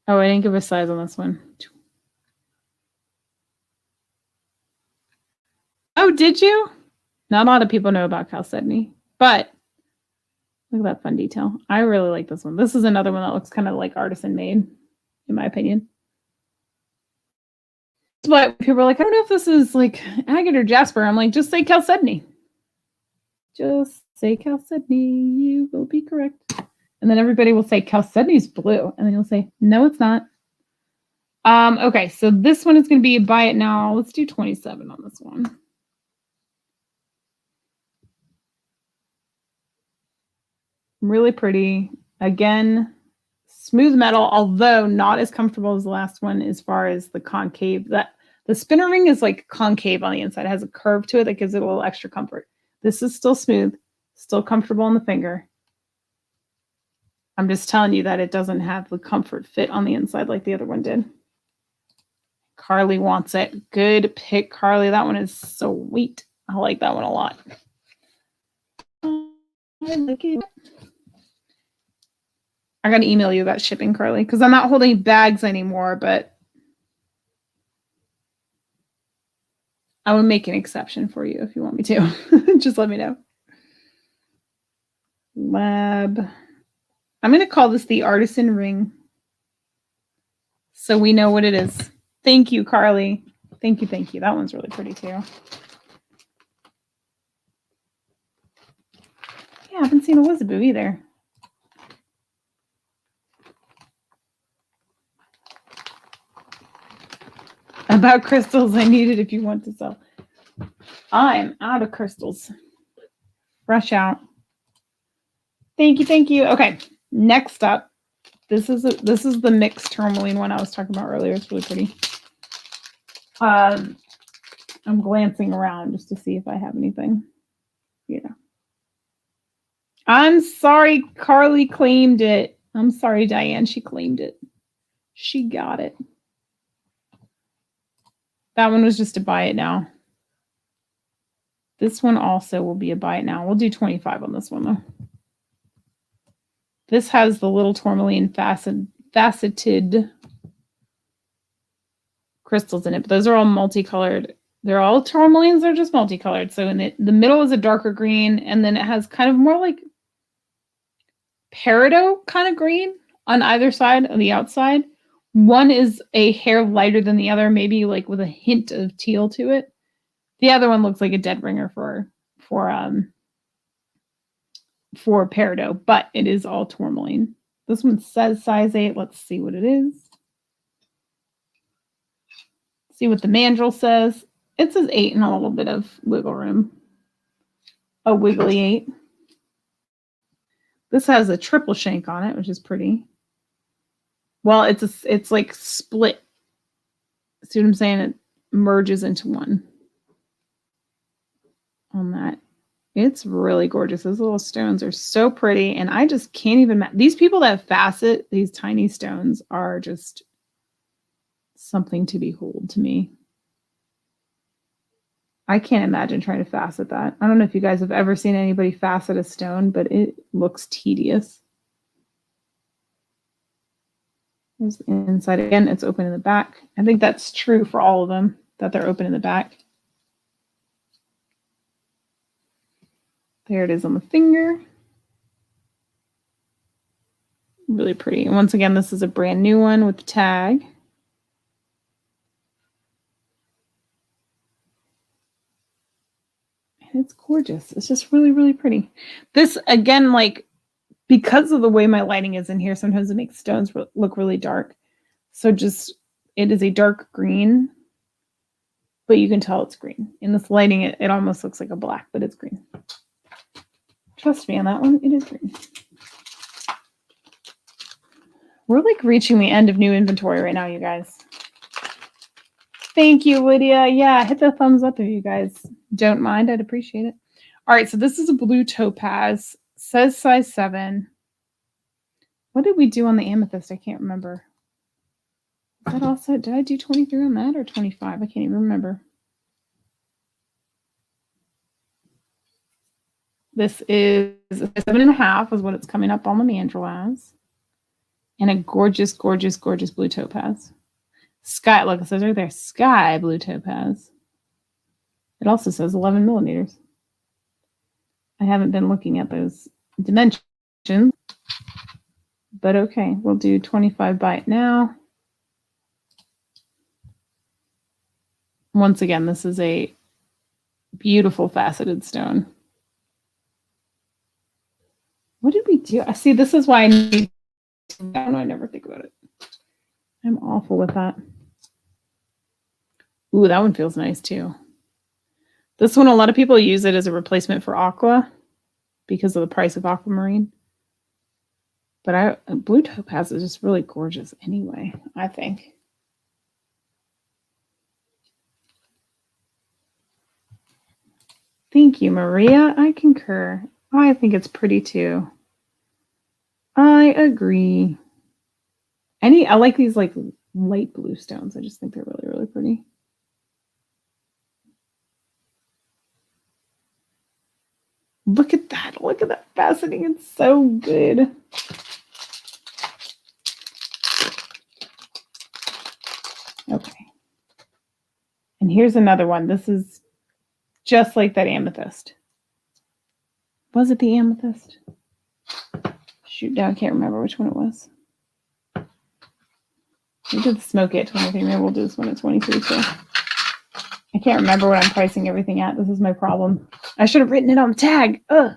Oh, I didn't give a size on this one. Oh, did you? Not a lot of people know about chalcedony, but Look at that fun detail. I really like this one. This is another one that looks kind of like artisan made, in my opinion. But people are like, I don't know if this is like agate or jasper. I'm like, just say chalcedony. Just say chalcedony. You will be correct. And then everybody will say chalcedony's blue. And then you'll say, no, it's not. Okay, so this one is going to be buy it now. Let's do 27 on this one. Really pretty. Again, smooth metal, although not as comfortable as the last one as far as the concave. That the spinner ring is like concave on the inside. It has a curve to it that gives it a little extra comfort. This is still smooth, still comfortable on the finger. I'm just telling you that it doesn't have the comfort fit on the inside like the other one did. Carly wants it. Good pick, Carly. That one is sweet. I like that one a lot. I like it. I got to email you about shipping, Carly, because I'm not holding bags anymore, but I will make an exception for you if you want me to. Just let me know. Lab. I'm going to call this the artisan ring so we know what it is. Thank you, Carly. Thank you, thank you. That one's really pretty too. Yeah, I haven't seen Elizabeth either. About crystals, I need it if you want to sell. I'm out of crystals. Rush out. Thank you, thank you. Okay, next up, this is the mixed tourmaline one I was talking about earlier. It's really pretty. I'm glancing around just to see if I have anything. Yeah. I'm sorry, Carly claimed it. I'm sorry, Diane. She claimed it. She got it. That one was just a buy it now. This one also will be a buy it now. We'll do 25 on this one though. This has the little tourmaline faceted crystals in it, but those are all multicolored. They're all tourmalines. They're just multicolored. So in the middle is a darker green, and then it has kind of more like peridot kind of green on either side of the outside. One is a hair lighter than the other, maybe like with a hint of teal to it. The other one looks like a dead ringer for peridot, but it is all tourmaline. This one says size 8. Let's see what it is. See what the mandrel says. It says 8 and a little bit of wiggle room. A wiggly 8. This has a triple shank on it, which is pretty. Well, it's like split. See what I'm saying? It merges into one on that. It's really gorgeous. Those little stones are so pretty, and I just can't even. These people that facet these tiny stones are just something to behold to me. I can't imagine trying to facet that. I don't know if you guys have ever seen anybody facet a stone, but it looks tedious. There's the inside again. It's open in the back. I think that's true for all of them, that they're open in the back. There it is on the finger. Really pretty. And once again, this is a brand new one with the tag. And it's gorgeous. It's just really, really pretty. This, again, like, because of the way my lighting is in here, sometimes it makes stones look really dark. So just, it is a dark green, but you can tell it's green. In this lighting, it almost looks like a black, but it's green. Trust me on that one, it is green. We're like reaching the end of new inventory right now, you guys. Thank you, Lydia. Yeah, hit the thumbs up if you guys don't mind. I'd appreciate it. All right, so this is a blue topaz. Says size 7. What did we do on the amethyst? I can't remember. Is that also, did I do 23 on that or 25? I can't even remember. This is 7.5 is what it's coming up on the mandrel as. And a gorgeous, gorgeous, gorgeous blue topaz. Sky, look, it says right there, sky blue topaz. It also says 11 millimeters. I haven't been looking at those dimensions But okay, we'll do 25 by it now. Once again, this is a beautiful faceted stone. What did we do? I see, this is why I need to know. I never think about it. I'm awful with that. Ooh, that one feels nice too. This one, a lot of people use it as a replacement for aqua because of the price of aquamarine. But blue topaz is just really gorgeous anyway, I think. Thank you, Maria. I concur. I think it's pretty too. I agree. I like these like light blue stones. I just think they're really, really pretty. Look at that. Look at that faceting. It's so good. Okay. And here's another one. This is just like that amethyst. Was it the amethyst? Shoot, now I can't remember which one it was. We did the smoky at 23. Maybe we'll do this one at 23 too. I can't remember what I'm pricing everything at. This is my problem. I should have written it on the tag. Ugh.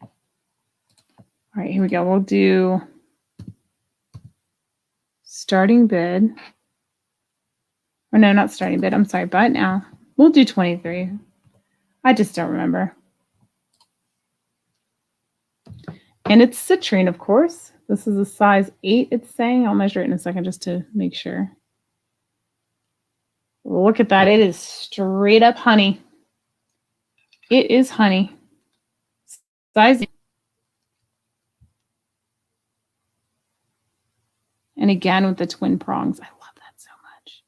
All right, here we go. We'll do starting bid. Or no, not starting bid. I'm sorry, but now we'll do 23. I just don't remember. And it's citrine, of course. This is a size 8, it's saying. I'll measure it in a second just to make sure. Look at that. It is straight up honey. It is honey. Size 8. And again with the twin prongs. I love that so much.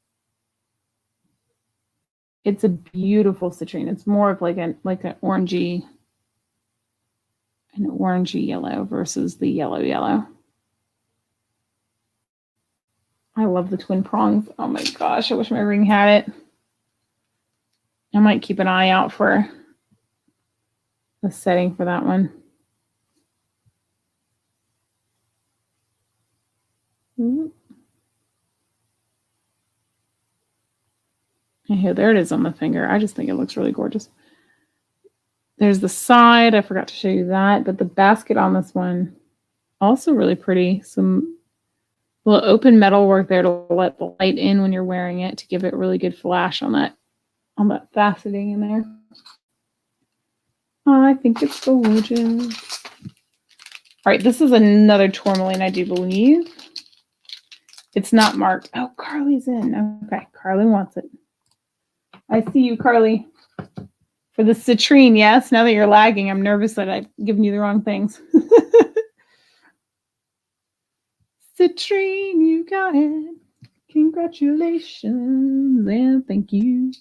It's a beautiful citrine. It's more of like an orangey yellow versus the yellow. I love the twin prongs. Oh my gosh, I wish my ring had it. I might keep an eye out for the setting for that one. And here, there it is on the finger. I just think it looks really gorgeous. There's the side. I forgot to show you that, but the basket on this one, also really pretty. Some little open metal work there to let the light in when you're wearing it to give it really good flash on that faceting in there. Oh, I think it's gorgeous. All right, this is another tourmaline, I do believe. It's not marked. Oh, Carly's in. Okay, Carly wants it. I see you, Carly. For the citrine, yes. Now that you're lagging, I'm nervous that I've given you the wrong things. Citrine, you got it. Congratulations and thank you.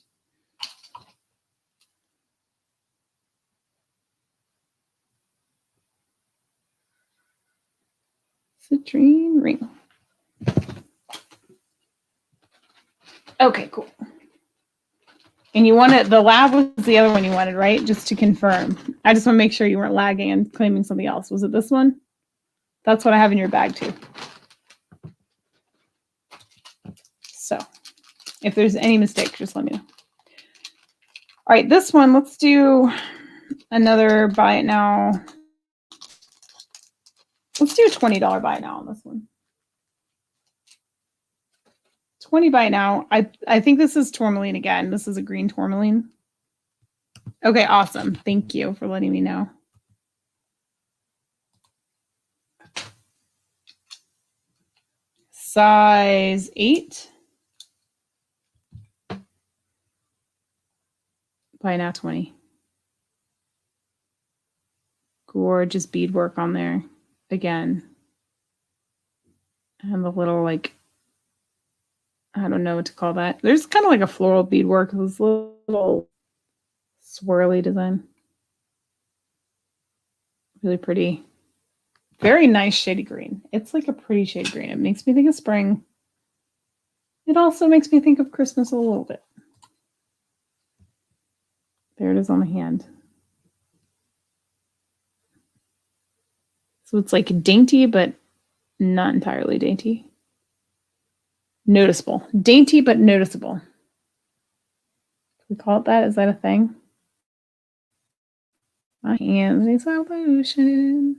Citrine ring. Okay, cool. And you wanted, the lab was the other one you wanted, right? Just to confirm. I just want to make sure you weren't lagging and claiming something else. Was it this one? That's what I have in your bag too. So if there's any mistake, just let me know. All right, this one, let's do another buy it now. Let's do a $20 buy it now on this one. 20 buy it now. I think this is tourmaline again. This is a green tourmaline. Okay, awesome. Thank you for letting me know. Size 8. Buy now 20. Gorgeous beadwork on there again. And the little, like, I don't know what to call that. There's kind of like a floral beadwork, this little swirly design. Really pretty. Very nice shady green. It's like a pretty shade green. It makes me think of spring. It also makes me think of Christmas a little bit. There it is on the hand. So it's like dainty, but not entirely dainty. Noticeable. Dainty, but noticeable. Can we call it that? Is that a thing? My hands need salvation.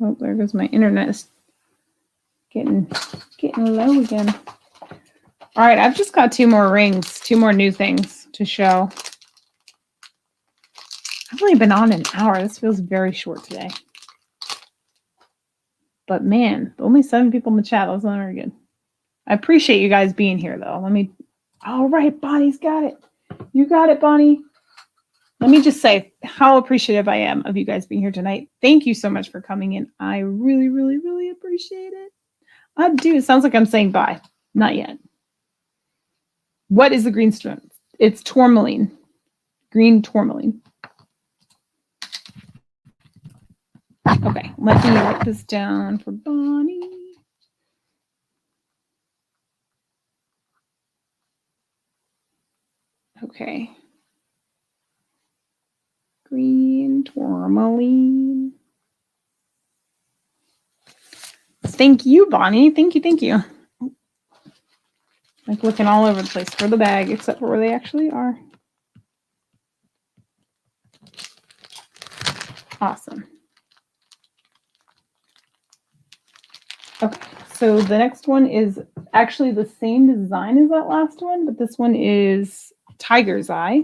Oh, there goes my internet. It's getting low again. All right, I've just got 2 more rings, 2 more new things to show. I've only been on an hour. This feels very short today. But man, only 7 people in the chat. That was not very good. I appreciate you guys being here, though. All right, Bonnie's got it. You got it, Bonnie. Let me just say how appreciative I am of you guys being here tonight. Thank you so much for coming in. I really, really, really appreciate it. I do. It sounds like I'm saying bye. Not yet. What is the green stone? It's tourmaline. Green tourmaline. Okay, let me write this down for Bonnie. Okay. Green tourmaline. Thank you, Bonnie. Thank you, thank you. Like looking all over the place for the bag, except for where they actually are. Awesome. Okay, so the next one is actually the same design as that last one, but this one is Tiger's Eye.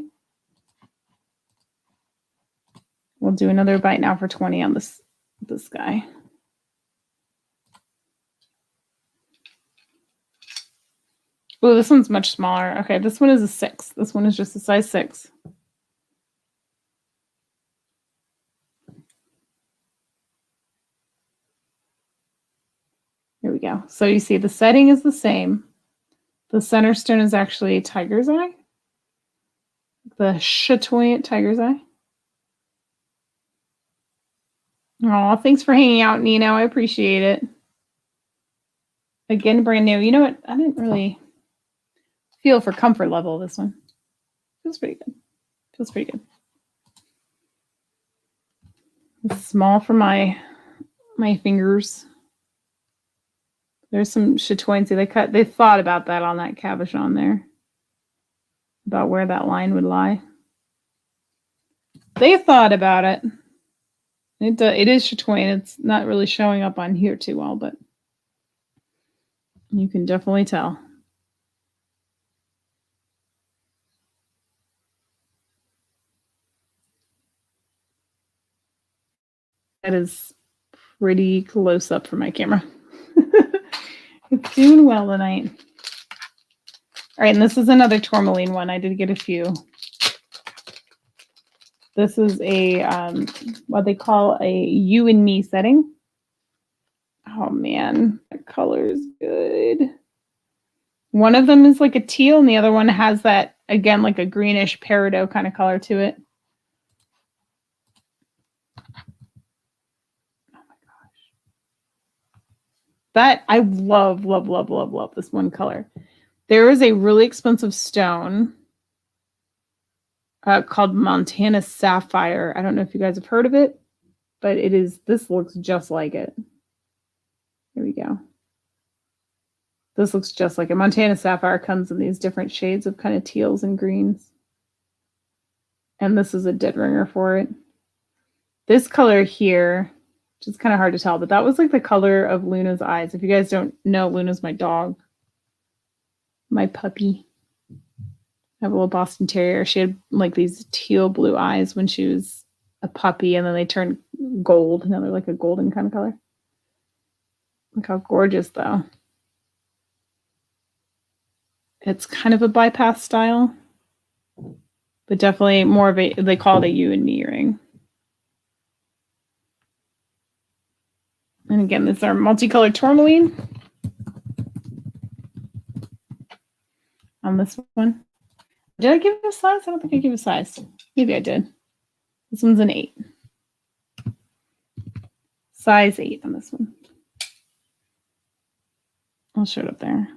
We'll do another bite now for 20 on this guy. Oh, this one's much smaller. Okay, this one is a 6. This one is just a size 6. Here we go. So you see the setting is the same. The center stone is actually Tiger's Eye. The chatoyant Tiger's Eye. Oh, thanks for hanging out, Nino. I appreciate it. Again, brand new. You know what? I didn't really feel for comfort level this one. Feels pretty good. Feels pretty good. It's small for my fingers. There's some chatoyancy. They thought about that on that cabochon there. About where that line would lie. They thought about it. It is chatoyant. It's not really showing up on here too well, but you can definitely tell. That is pretty close up for my camera. It's doing well tonight. All right, and this is another tourmaline one. I did get a few. This is a what they call a you and me setting. Oh man, the color is good. One of them is like a teal, and the other one has that, again, like a greenish peridot kind of color to it. Oh my gosh. That, I love, love, love, love, love this one color. There is a really expensive stone called Montana Sapphire. I don't know if you guys have heard of it, but it is, this looks just like it. Here we go. This looks just like it. Montana Sapphire comes in these different shades of kind of teals and greens. And this is a dead ringer for it. This color here, which is kind of hard to tell, but that was like the color of Luna's eyes. If you guys don't know, Luna's my dog. My puppy. I have a little Boston Terrier. She had like these teal blue eyes when she was a puppy, and then they turned gold. Now they're like a golden kind of color. Look how gorgeous, though. It's kind of a bypass style, but definitely more of a, they call it a you and me ring. And again, this is our multicolored tourmaline. On this one. Did I give it a size? I don't think I gave a size. Maybe I did. This one's an 8. Size 8 on this one. I'll show it up there.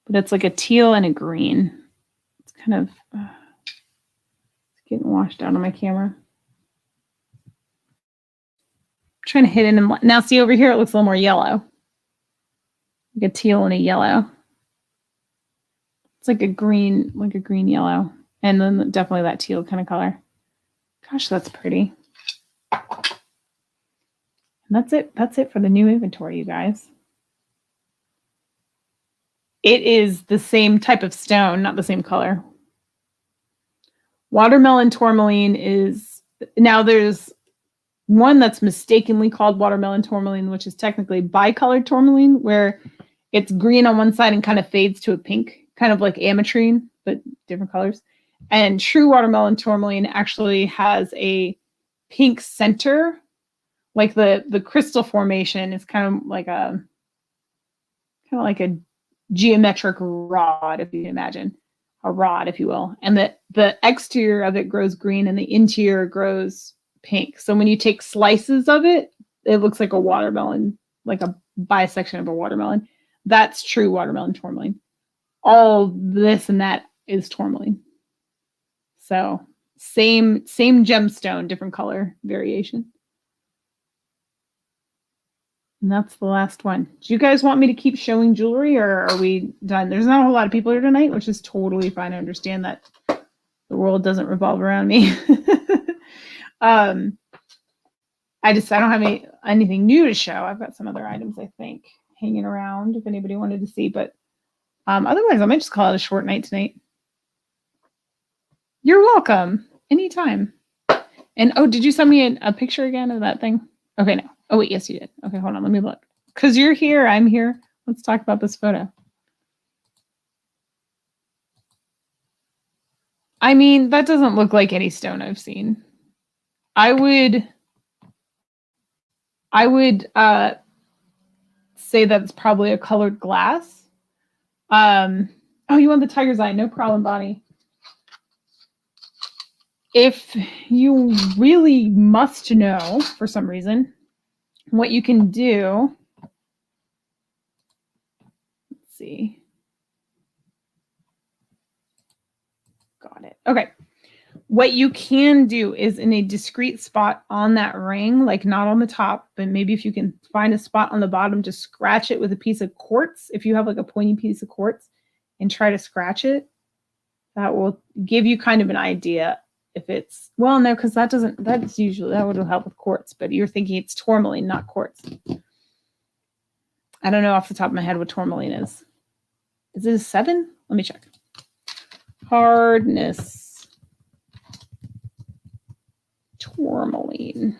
But it's like a teal and a green. It's kind of it's getting washed out on my camera. trying to hit it in. Now see over here, it looks a little more yellow. Like a teal and a yellow. It's like a green yellow. And then definitely that teal kind of color. Gosh, that's pretty. And that's it. That's it for the new inventory, you guys. It is the same type of stone, not the same color. Watermelon tourmaline is, now there's one that's mistakenly called watermelon tourmaline, which is technically bicolored tourmaline, where it's green on one side and kind of fades to a pink, kind of like ametrine, but different colors. And true watermelon tourmaline actually has a pink center, like the crystal formation is kind of like a geometric rod, if you can imagine, a rod, if you will. And the exterior of it grows green and the interior grows pink. So when you take slices of it, it looks like a watermelon, like a bisection of a watermelon. That's true watermelon tourmaline. All this and that is tourmaline. So same gemstone, different color variation. And that's the last one. Do you guys want me to keep showing jewelry, or are we done? There's not a whole lot of people here tonight, which is totally fine. I understand that the world doesn't revolve around me. I don't have anything new to show. I've got some other items, I think, hanging around if anybody wanted to see. But otherwise, I might just call it a short night tonight. You're welcome. Anytime. And oh, did you send me a picture again of that thing? Okay, no. Oh, wait, yes, you did. Okay, hold on. Let me look. Because you're here. I'm here. Let's talk about this photo. I mean, that doesn't look like any stone I've seen. I would say that's probably a colored glass. Oh, you want the tiger's eye? No problem, Bonnie. If you really must know for some reason, what you can do, let's see. Got it. Okay. What you can do is in a discrete spot on that ring, like not on the top, but maybe if you can find a spot on the bottom, just scratch it with a piece of quartz. If you have like a pointy piece of quartz and try to scratch it, that will give you kind of an idea if it's, well, no, because that would help with quartz, but you're thinking it's tourmaline, not quartz. I don't know off the top of my head what tourmaline is. Is it a 7? Let me check. Hardness. Tourmaline.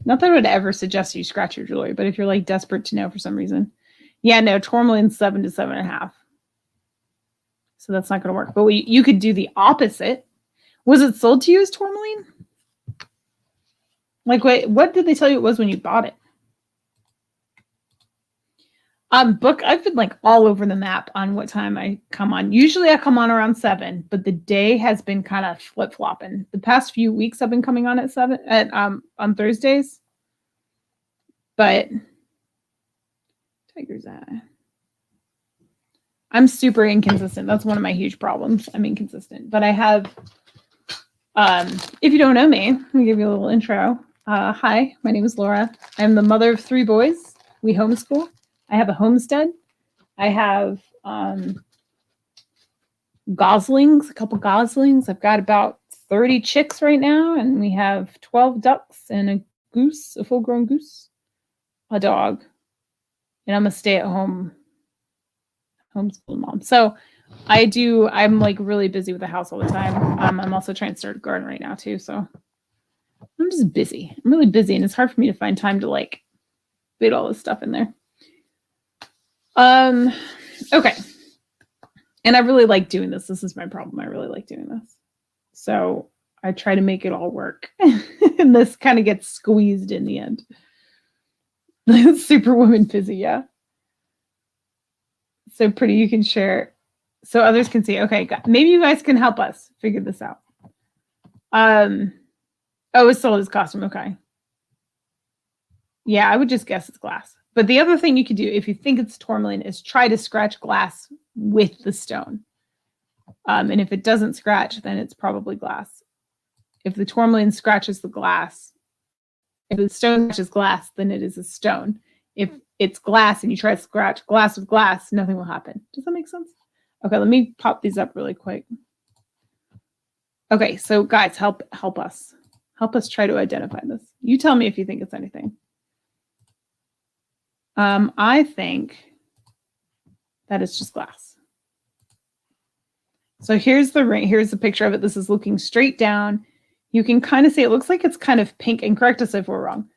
Not that I would ever suggest you scratch your jewelry, but if you're like desperate to know for some reason. Yeah, no, tourmaline's 7 to 7.5. So that's not going to work. But you could do the opposite. Was it sold to you as tourmaline? Like, wait, what did they tell you it was when you bought it? Book, I've been like all over the map on what time I come on. Usually I come on around 7, but the day has been kind of flip-flopping. The past few weeks I've been coming on at 7 on Thursdays. But tiger's eye. I'm super inconsistent. That's one of my huge problems. I'm inconsistent. But I have, if you don't know me, let me give you a little intro. Hi, my name is Laura. I'm the mother of 3 boys. We homeschool. I have a homestead. I have goslings, a couple goslings. I've got about 30 chicks right now, and we have 12 ducks and a goose, a full-grown goose, a dog. And I'm a stay-at-home homeschool mom. So I'm like really busy with the house all the time. I'm also trying to start a garden right now too. So I'm just busy. I'm really busy, and it's hard for me to find time to like fit all this stuff in there. Okay. And I really like doing this. This is my problem. I really like doing this. So I try to make it all work. And this kind of gets squeezed in the end. Superwoman busy, yeah. So pretty, you can share so others can see. Okay, maybe you guys can help us figure this out. Oh, it's sold as costume. Okay. Yeah, I would just guess it's glass. But the other thing you could do if you think it's tourmaline is try to scratch glass with the stone. And if it doesn't scratch, then it's probably glass. If the tourmaline scratches the glass, If the stone touches glass, then it is a stone. If it's glass and you try to scratch glass with glass, nothing will happen. Does that make sense? Okay, let me pop these up really quick. Okay, so guys, help us. Help us try to identify this. You tell me if you think it's anything. I think that it's just glass. So here's the ring. Here's the picture of it. This is looking straight down. You can kind of see it looks like it's kind of pink, and correct us if we're wrong.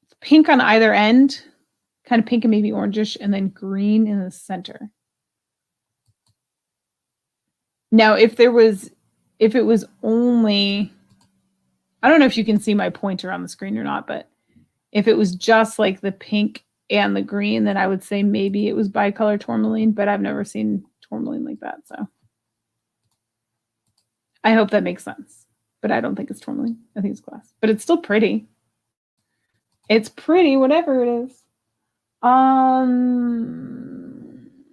It's pink on either end, kind of pink and maybe orangish, and then green in the center. Now, if it was only, I don't know if you can see my pointer on the screen or not, but if it was just like the pink and the green, then I would say maybe it was bicolor tourmaline, but I've never seen tourmaline like that. So I hope that makes sense, but I don't think it's tourmaline. I think it's glass, but it's still pretty. It's pretty, whatever it is. Let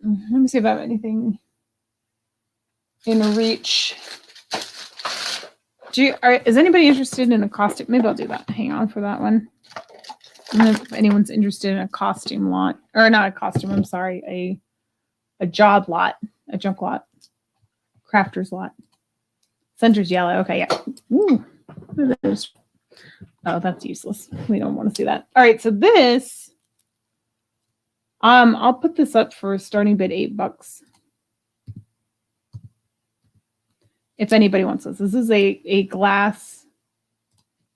me see if I have anything in reach. Is anybody interested in a costume? Maybe I'll do that. Hang on for that one. And if anyone's interested in a costume lot, or not a costume, I'm sorry, a job lot, a junk lot, crafter's lot. Center's yellow. Okay, yeah. Ooh, oh, that's useless. We don't want to see that. All right, so this, I'll put this up for starting bid $8. If anybody wants this. This is a glass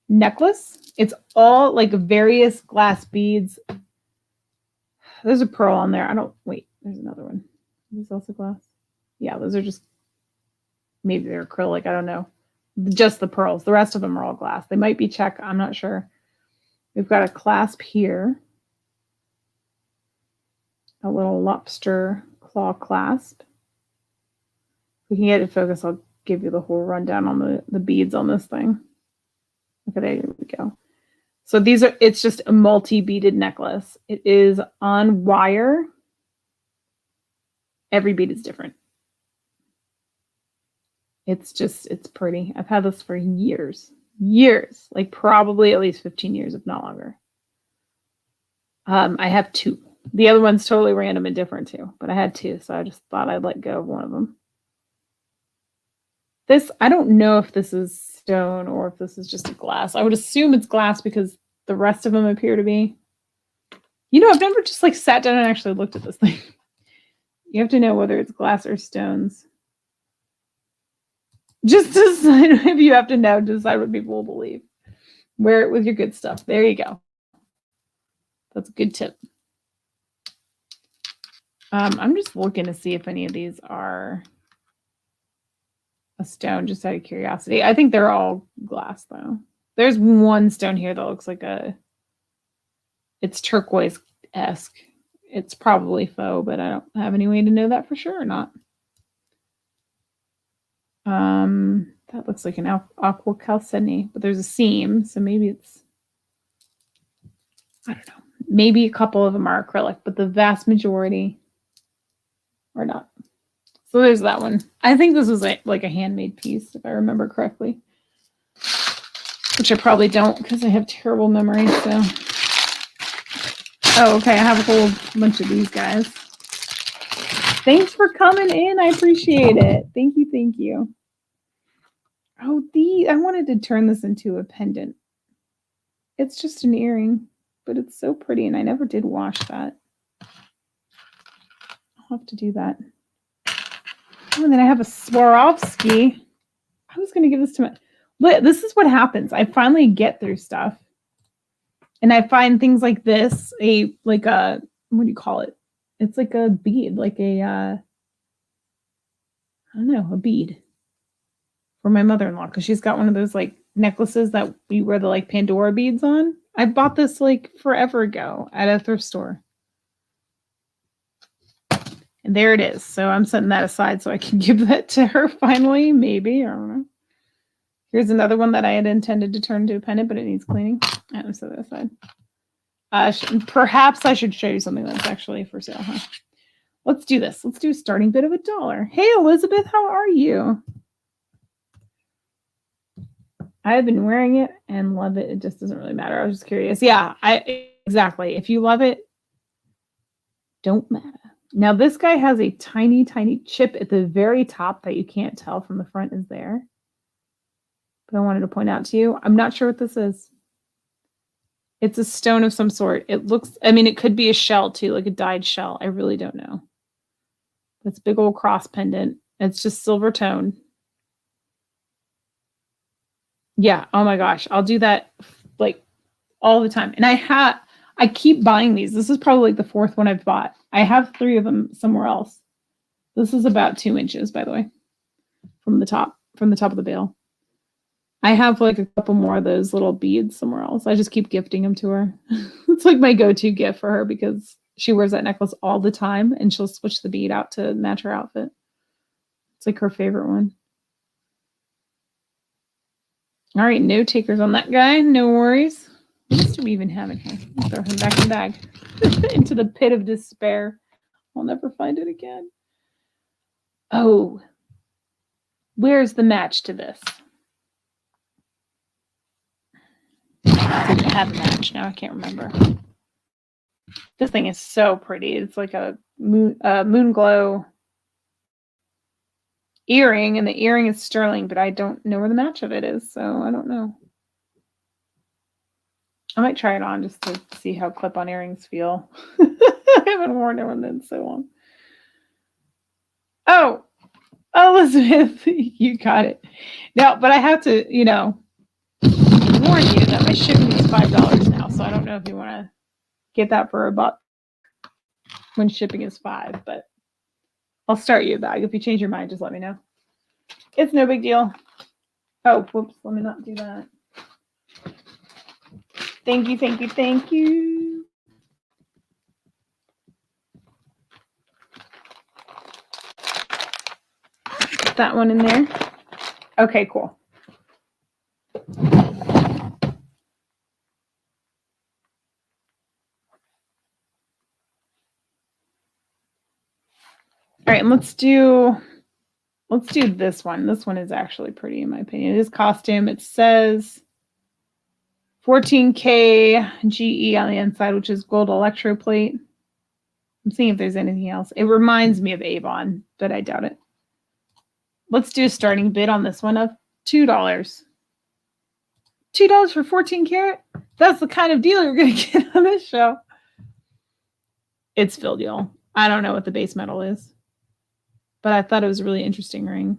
necklace. It's all like various glass beads. There's a pearl on there. Wait, there's another one. Is this also glass? Yeah, those are just, maybe they're acrylic. I don't know. Just the pearls. The rest of them are all glass. They might be check. I'm not sure. We've got a clasp here. A little lobster claw clasp. If we can get it focused, I'll give you the whole rundown on the beads on this thing. Okay, there we go. So it's just a multi-beaded necklace. It is on wire. Every bead is different. It's pretty. I've had this for years, like probably at least 15 years, if not longer. I have two. The other one's totally random and different too, but I had two, so I just thought I'd let go of one of them. This, I don't know if this is stone or if this is just a glass. I would assume it's glass because the rest of them appear to be. You know, I've never just like sat down and actually looked at this thing. You have to know whether it's glass or stones. Just decide if you have to know, decide what people will believe. Wear it with your good stuff. There you go. That's a good tip. I'm just looking to see if any of these are a stone, just out of curiosity. I think they're all glass though. There's one stone here that looks like it's turquoise-esque. It's probably faux, but I don't have any way to know that for sure or not. That looks like an aqua calcine, but there's a seam, so maybe it's, I don't know. Maybe a couple of them are acrylic, but the vast majority are not. So there's that one. I think this was like a handmade piece, if I remember correctly. Which I probably don't because I have terrible memory, so. Oh, okay, I have a whole bunch of these guys. Thanks for coming in. I appreciate it. Thank you, thank you. Oh, I wanted to turn this into a pendant. It's just an earring, but it's so pretty, and I never did wash that. I'll have to do that. Oh, and then I have a Swarovski. I was going to give this to my... But this is what happens. I finally get through stuff. And I find things like this, what do you call it? It's like a bead, like I don't know, a bead for my mother-in-law, because she's got one of those like necklaces that we wear the like Pandora beads on. I bought this like forever ago at a thrift store. And there it is. So I'm setting that aside so I can give that to her finally, maybe. I don't know. Here's another one that I had intended to turn into a pendant, but it needs cleaning. I'm set that aside. Perhaps I should show you something that's actually for sale, huh? Let's do this. Let's do a starting bid of $1. Hey, Elizabeth, how are you? I've been wearing it and love it. It just doesn't really matter. I was just curious. Yeah, exactly. If you love it, don't matter. Now this guy has a tiny, tiny chip at the very top that you can't tell from the front is there. But I wanted to point out to you, I'm not sure what this is. It's a stone of some sort. It looks, I mean, it could be a shell too, like a dyed shell. I really don't know. It's a big old cross pendant. It's just silver tone. Yeah. Oh my gosh. I'll do that like all the time. And I keep buying these. This is probably like the fourth one I've bought. I have 3 of them somewhere else. This is about 2 inches, by the way, from the top of the bale. I have like a couple more of those little beads somewhere else. I just keep gifting them to her. It's like my go-to gift for her because she wears that necklace all the time and she'll switch the bead out to match her outfit. It's like her favorite one. All right, no takers on that guy. No worries. What else do we even have in here? I'll throw him back in the bag. Into the pit of despair. I'll never find it again. Oh. Where's the match to this? I didn't have a match. Now I can't remember. This thing is so pretty. It's like a moon glow earring, and the earring is sterling, but I don't know where the match of it is, so I don't know. I might try it on just to see how clip-on earrings feel. I haven't worn one in so long. Oh, Elizabeth, you got it. Now, but I have to, warn you that my shipping is $5 now, so I don't know if you want to get that for $1 when shipping is $5, but I'll start you a bag. If you change your mind, just let me know. It's no big deal. Oh, whoops, let me not do that. Thank you, thank you, thank you. Put that one in there. Okay, cool. All right, and let's do this one. This one is actually pretty, in my opinion. It is costume. It says 14K GE on the inside, which is gold electroplate. I'm seeing if there's anything else. It reminds me of Avon, but I doubt it. Let's do a starting bid on this one of $2. $2 for 14 karat? That's the kind of deal you're going to get on this show. It's filled, y'all. I don't know what the base metal is, but I thought it was a really interesting ring.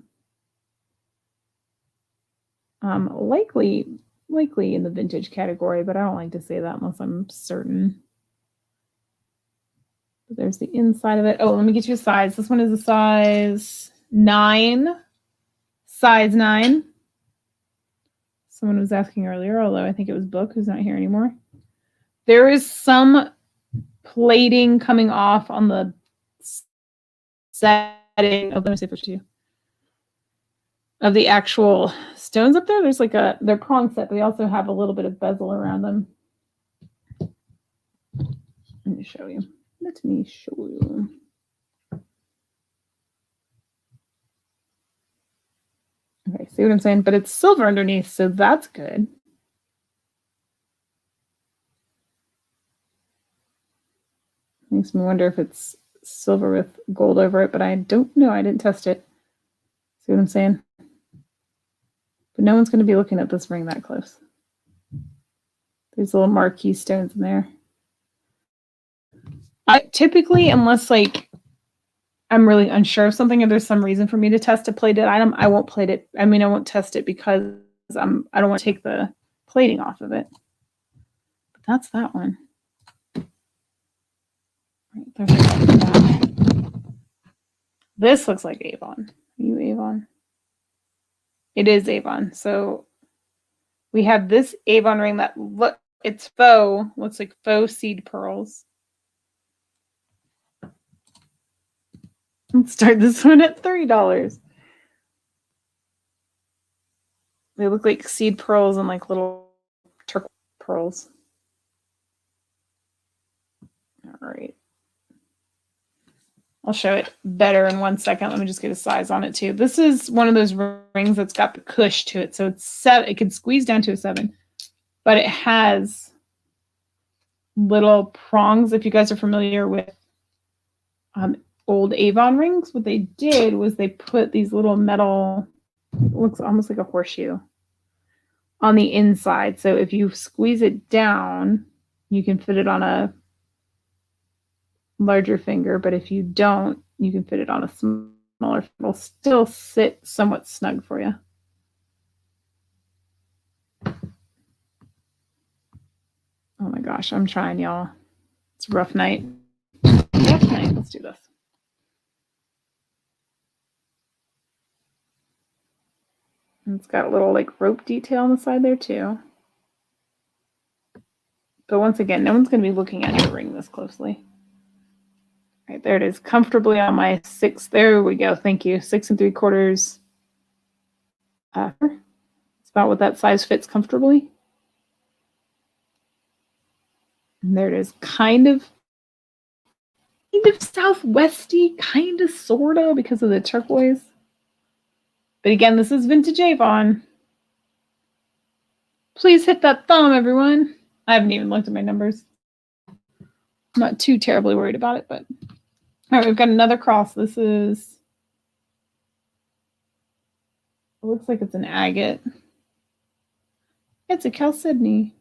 Likely in the vintage category, but I don't like to say that unless I'm certain. But there's the inside of it. Oh, let me get you a size. This one is a size 9. Size 9. Someone was asking earlier, although I think it was Book, who's not here anymore. There is some plating coming off on the setting. Oh, let me say for you. Of the actual stones up there. There's like they're prong set, but they also have a little bit of bezel around them. Let me show you. Let me show you. Okay, see what I'm saying? But it's silver underneath, so that's good. Makes me wonder if it's silver with gold over it, but I don't know. I didn't test it. See what I'm saying? But no one's going to be looking at this ring that close. There's little marquee stones in there. I typically, unless like I'm really unsure of something or there's some reason for me to test a plated item, I won't plate it. I mean, I won't test it because I don't want to take the plating off of it. But that's that one. This looks like Avon. Are you Avon? It is Avon. So we have this Avon ring that it's faux, looks like faux seed pearls. Let's start this one at $3. They look like seed pearls and like little turquoise pearls. All right. I'll show it better in 1 second. Let me just get a size on it too. This is one of those rings that's got the cush to it. So it's 7. It can squeeze down to a 7, but it has little prongs. If you guys are familiar with old Avon rings, what they did was they put these little metal, it looks almost like a horseshoe, on the inside. So if you squeeze it down, you can fit it on a larger finger, but if you don't, you can fit it on a smaller. It'll still sit somewhat snug for you. Oh my gosh, I'm trying, y'all. It's a rough night. Rough night. Let's do this. And it's got a little like rope detail on the side there too. But once again, no one's going to be looking at your ring this closely. All right, there it is, comfortably on my 6. There we go. Thank you. 6 3/4. It's about what that size fits comfortably. And there it is, kind of southwesty, kind of, sort of, because of the turquoise. But again, this is vintage Avon. Please hit that thumb, everyone. I haven't even looked at my numbers. I'm not too terribly worried about it, but all right, we've got another cross. This is, it looks like it's an agate. It's a chalcedony.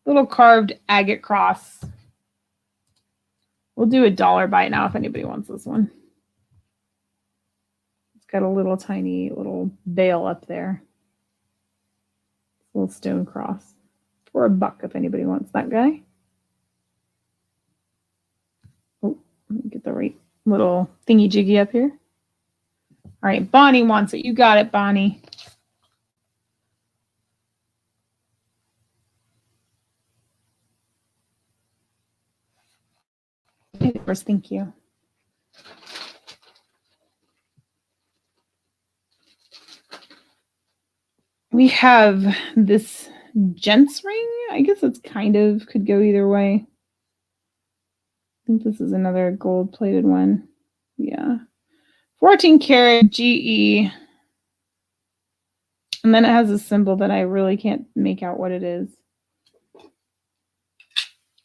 Little carved agate cross. We'll do $1 buy now if anybody wants this one. It's got a little tiny little veil up there. Little stone cross. For $1 if anybody wants that guy. Oh, let me get the right little thingy jiggy up here. All right, Bonnie wants it. You got it, Bonnie. First, thank you. We have this gents ring. I guess it's kind of could go either way. I think this is another gold plated one. Yeah. 14 karat GE. And then it has a symbol that I really can't make out what it is.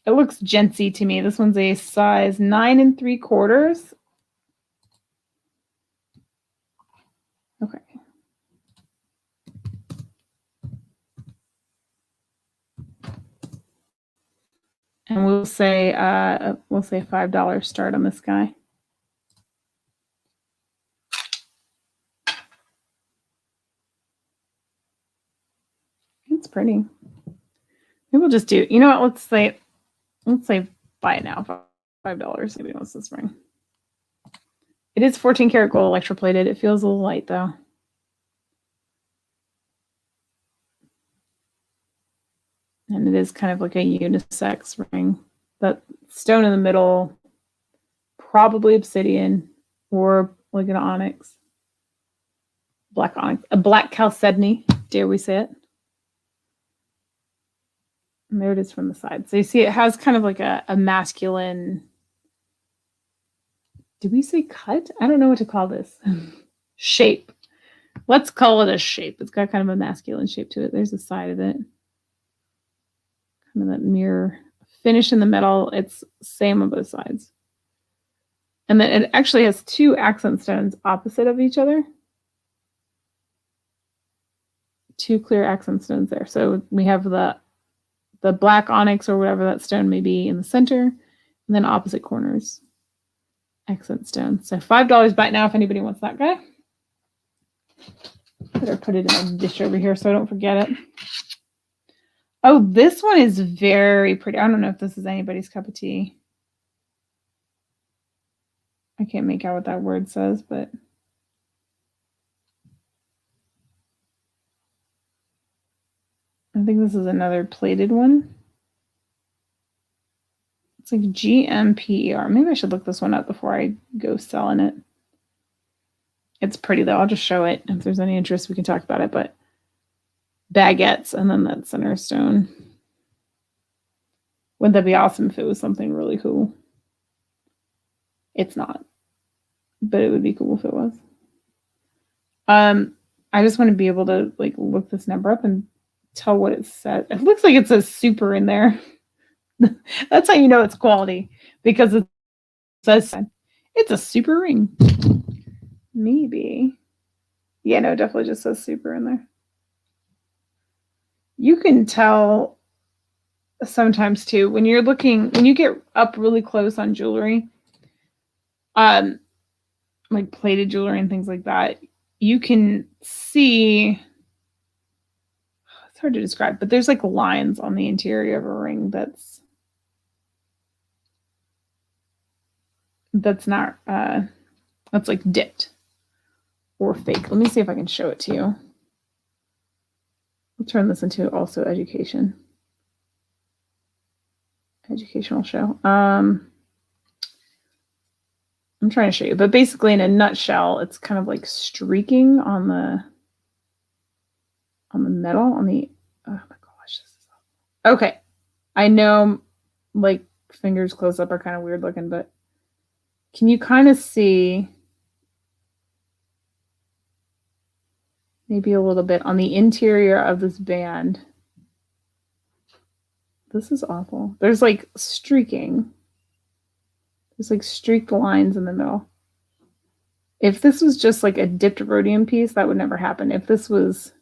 It looks gentsy to me. This one's a size 9 3/4. Okay. And we'll say $5 start on this guy. It's pretty. Maybe we'll just do, you know what, let's say buy it now, $5. Maybe wants this ring. It is 14 karat gold electroplated. It feels a little light though. And it is kind of like a unisex ring. That stone in the middle, probably obsidian or like an onyx. Black onyx, a black chalcedony, dare we say it. And there it is from the side. So you see it has kind of like a masculine, did we say cut? I don't know what to call this. Shape. Let's call it a shape. It's got kind of a masculine shape to it. There's the side of it. Kind of that mirror finish in the metal. It's same on both sides. And then it actually has 2 accent stones opposite of each other. 2 clear accent stones there. So we have the black onyx or whatever that stone may be in the center, and then opposite corners, accent stone. So $5 buy now if anybody wants that guy. Better put it in a dish over here so I don't forget it. Oh, this one is very pretty. I don't know if this is anybody's cup of tea. I can't make out what that word says, but I think this is another plated one. It's like GMPER. Maybe I should look this one up before I go selling it. It's pretty though. I'll just show it. If there's any interest, we can talk about it. But baguettes and then that center stone. Wouldn't that be awesome if it was something really cool? It's not, but it would be cool if it was. I just want to be able to like look this number up and tell what it says. It looks like it says super in there. That's how you know it's quality, because it says it's a super ring. Maybe. Yeah, no, it definitely just says super in there. You can tell sometimes too when you're looking, when you get up really close on jewelry, like plated jewelry and things like that, you can see, it's hard to describe, but there's like lines on the interior of a ring that's not that's like dipped or fake. Let me see if I can show it to you. I'll turn this into also educational show. I'm trying to show you, but basically in a nutshell, it's kind of like streaking on the metal, on the, oh my gosh, this is awful. Okay. I know like fingers close up are kind of weird looking, but can you kind of see maybe a little bit on the interior of this band? This is awful. There's like streaking. There's like streaked lines in the middle. If this was just like a dipped rhodium piece, that would never happen. If this was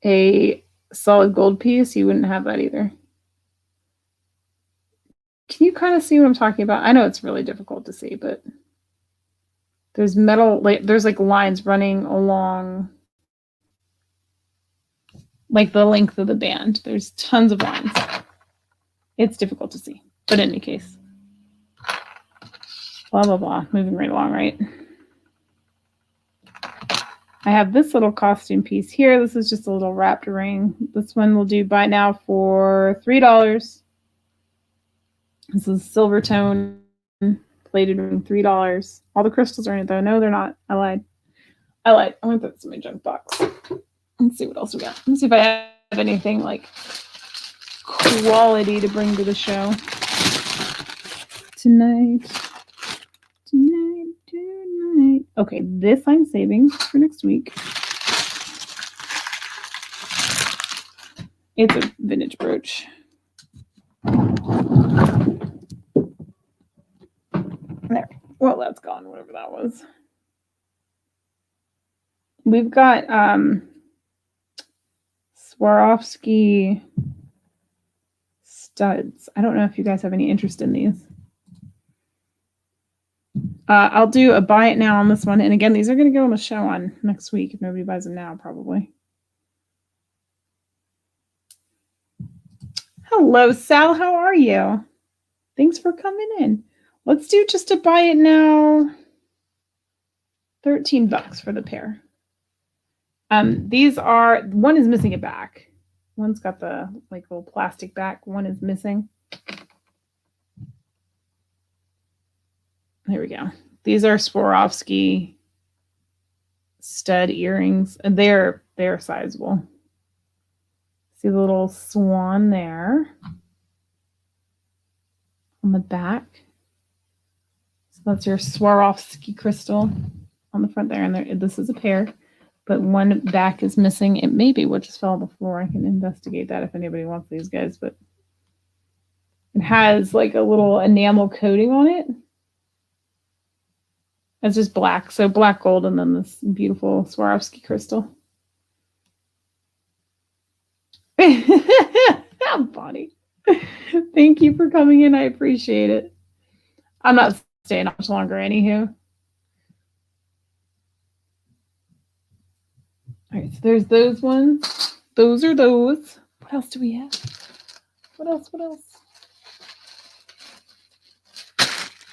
a solid gold piece, you wouldn't have that either. Can you kind of see what I'm talking about? I know it's really difficult to see, but there's metal, like there's like lines running along like the length of the band. There's tons of lines. It's difficult to see, but in any case, blah, blah, blah, moving right along, right? I have this little costume piece here. This is just a little wrapped ring. This one will do buy now for $3. This is silver tone plated ring, $3. All the crystals are in it though. No, they're not. I lied. I'm gonna put this in my junk box. Let's see what else we got. Let me see if I have anything like quality to bring to the show tonight. Okay, this I'm saving for next week. It's a vintage brooch. There. Well, that's gone, whatever that was. We've got Swarovski studs. I don't know if you guys have any interest in these. I'll do a buy it now on this one. And again, these are going to go on the show on next week if nobody buys them now, probably. Hello, Sal. How are you? Thanks for coming in. Let's do just a buy it now. $13 for the pair. These are, one is missing a back. One's got the like little plastic back. One is missing. There we go. These are Swarovski stud earrings, and they're sizable. See the little swan there on the back. So that's your Swarovski crystal on the front there, and there, this is a pair, but one back is missing. It may be what just fell on the floor. I can investigate that if anybody wants these guys, but it has like a little enamel coating on it. It's just black, so black gold, and then this beautiful Swarovski crystal. Bonnie, thank you for coming in. I appreciate it. I'm not staying much longer, anywho. All right, so there's those ones. Those are those. What else do we have? What else?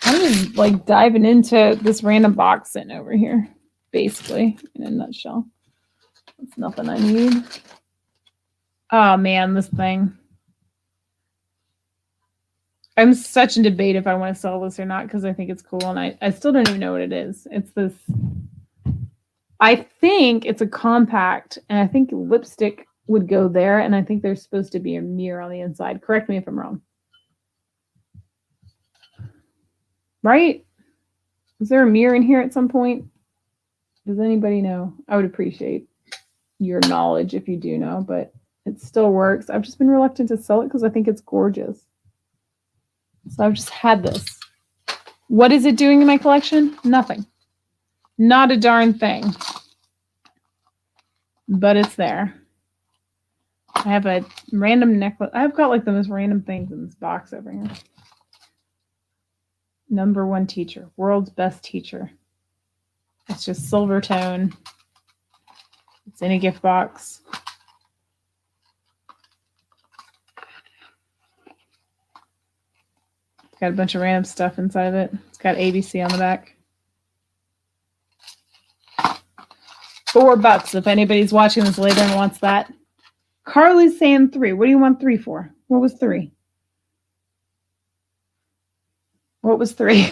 I'm just like diving into this random box sitting over here, basically, in a nutshell. It's nothing I need. Oh man, this thing. I'm such in debate if I want to sell this or not because I think it's cool, and I still don't even know what it is. It's this, I think it's a compact, and I think lipstick would go there, and I think there's supposed to be a mirror on the inside. Correct me if I'm wrong. Right? Is there a mirror in here at some point? Does anybody know? I would appreciate your knowledge if you do know, but it still works. I've just been reluctant to sell it because I think it's gorgeous. So I've just had this. What is it doing in my collection? Nothing. Not a darn thing. But it's there. I have a random necklace. I've got like the most random things in this box over here. Number one teacher. World's best teacher. It's just silver tone. It's in a gift box. It's got a bunch of random stuff inside of it. It's got ABC on the back. $4 if anybody's watching this later and wants that. Carly's saying 3. What do you want 3 for? What was 3? What was 3?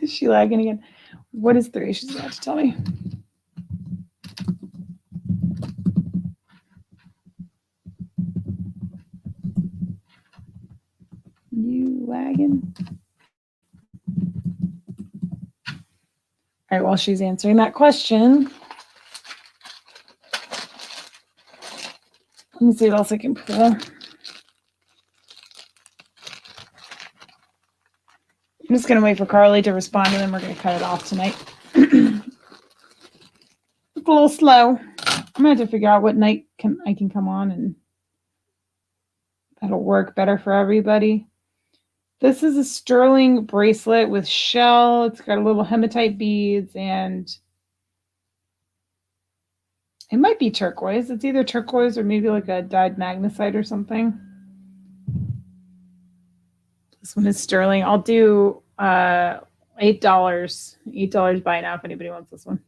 Is she lagging again? What is 3? She's about to tell me. You lagging? All right, while she's answering that question, let me see what else I can pull. I'm just going to wait for Carly to respond, and then we're going to cut it off tonight. It's a little slow. I'm going to have to figure out what night I can come on, and that'll work better for everybody. This is a sterling bracelet with shell. It's got a little hematite beads, and it might be turquoise. It's either turquoise or maybe like a dyed magnesite or something. This one is sterling. I'll do $8. $8 buy now if anybody wants this one.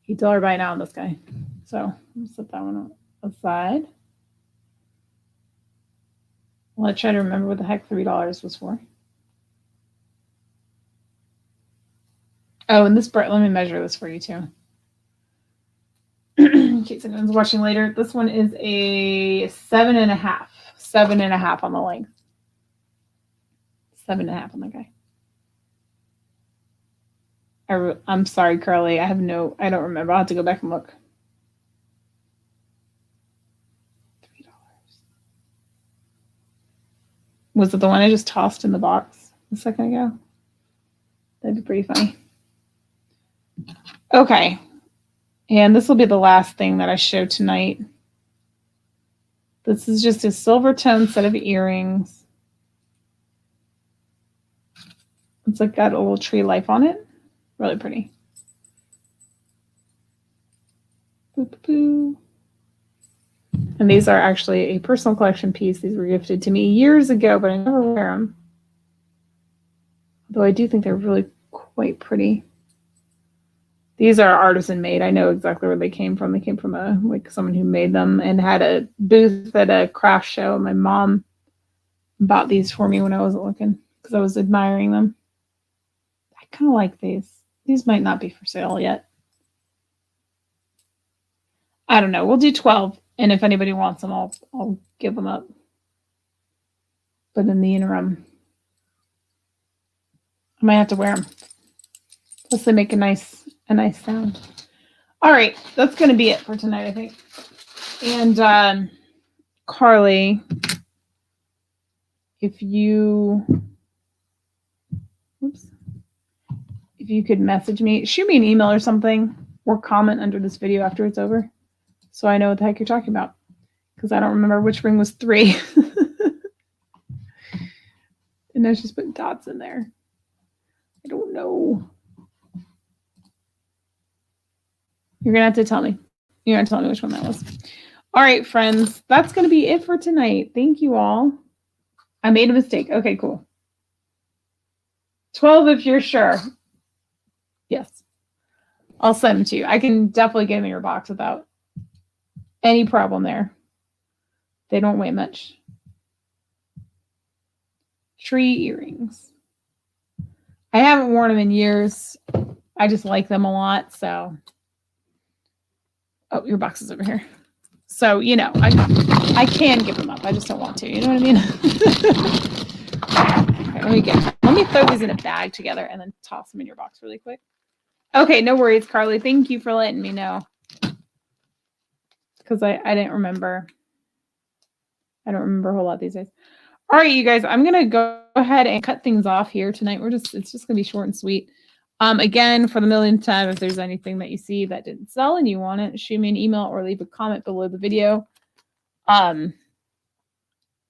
$8 buy now on this guy. So I'll set that one aside. Let's try to remember what the heck $3 was for. Oh, and this, let me measure this for you too. In case anyone's watching later, this one is a 7.5. 7.5 on the length. 7.5 on the guy. I'm sorry, Carly. I don't remember. I'll have to go back and look. $3. Was it the one I just tossed in the box a second ago? That'd be pretty funny. Okay. And this will be the last thing that I show tonight. This is just a silver tone set of earrings. It's like got a little tree life on it. Really pretty. Boop, boop. And these are actually a personal collection piece. These were gifted to me years ago, but I never wear them. Though I do think they're really quite pretty. These are artisan made. I know exactly where they came from. They came from someone who made them and had a booth at a craft show. My mom bought these for me when I wasn't looking because I was admiring them. I kind of like these. These might not be for sale yet. I don't know. We'll do 12. And if anybody wants them, I'll give them up. But in the interim, I might have to wear them. Plus they make a nice sound. All right, that's going to be it for tonight, I think. And Carly, if you could message me, shoot me an email or something, or comment under this video after it's over, so I know what the heck you're talking about, because I don't remember which ring was 3. And I just put dots in there. I don't know. You're going to have to tell me. You're going to tell me which one that was. All right, friends. That's going to be it for tonight. Thank you all. I made a mistake. Okay, cool. 12 if you're sure. Yes. I'll send them to you. I can definitely get them in your box without any problem there. They don't weigh much. Tree earrings. I haven't worn them in years. I just like them a lot, so... Oh, your box is over here. So, you know, I can give them up. I just don't want to. You know what I mean? Okay, let me throw these in a bag together and then toss them in your box really quick. Okay, no worries, Carly. Thank you for letting me know. Because I didn't remember. I don't remember a whole lot these days. All right, you guys, I'm going to go ahead and cut things off here tonight. It's just going to be short and sweet. Again, for the millionth time, if there's anything that you see that didn't sell and you want it, shoot me an email or leave a comment below the video.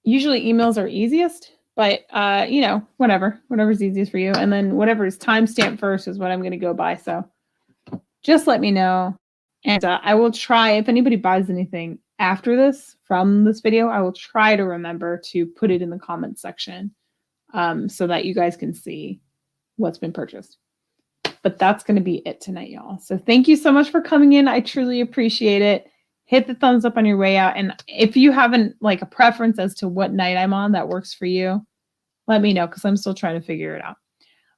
Usually emails are easiest, but you know, whatever's easiest for you. And then whatever's timestamped first is what I'm going to go by. So just let me know. And I will try, if anybody buys anything after this from this video, I will try to remember to put it in the comments section so that you guys can see what's been purchased. But that's going to be it tonight, y'all. So thank you so much for coming in. I truly appreciate it. Hit the thumbs up on your way out. And if you haven't like a preference as to what night I'm on that works for you, let me know because I'm still trying to figure it out.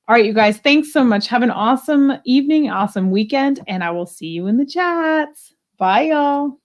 All right, you guys, thanks so much. Have an awesome evening, awesome weekend, and I will see you in the chats. Bye, y'all.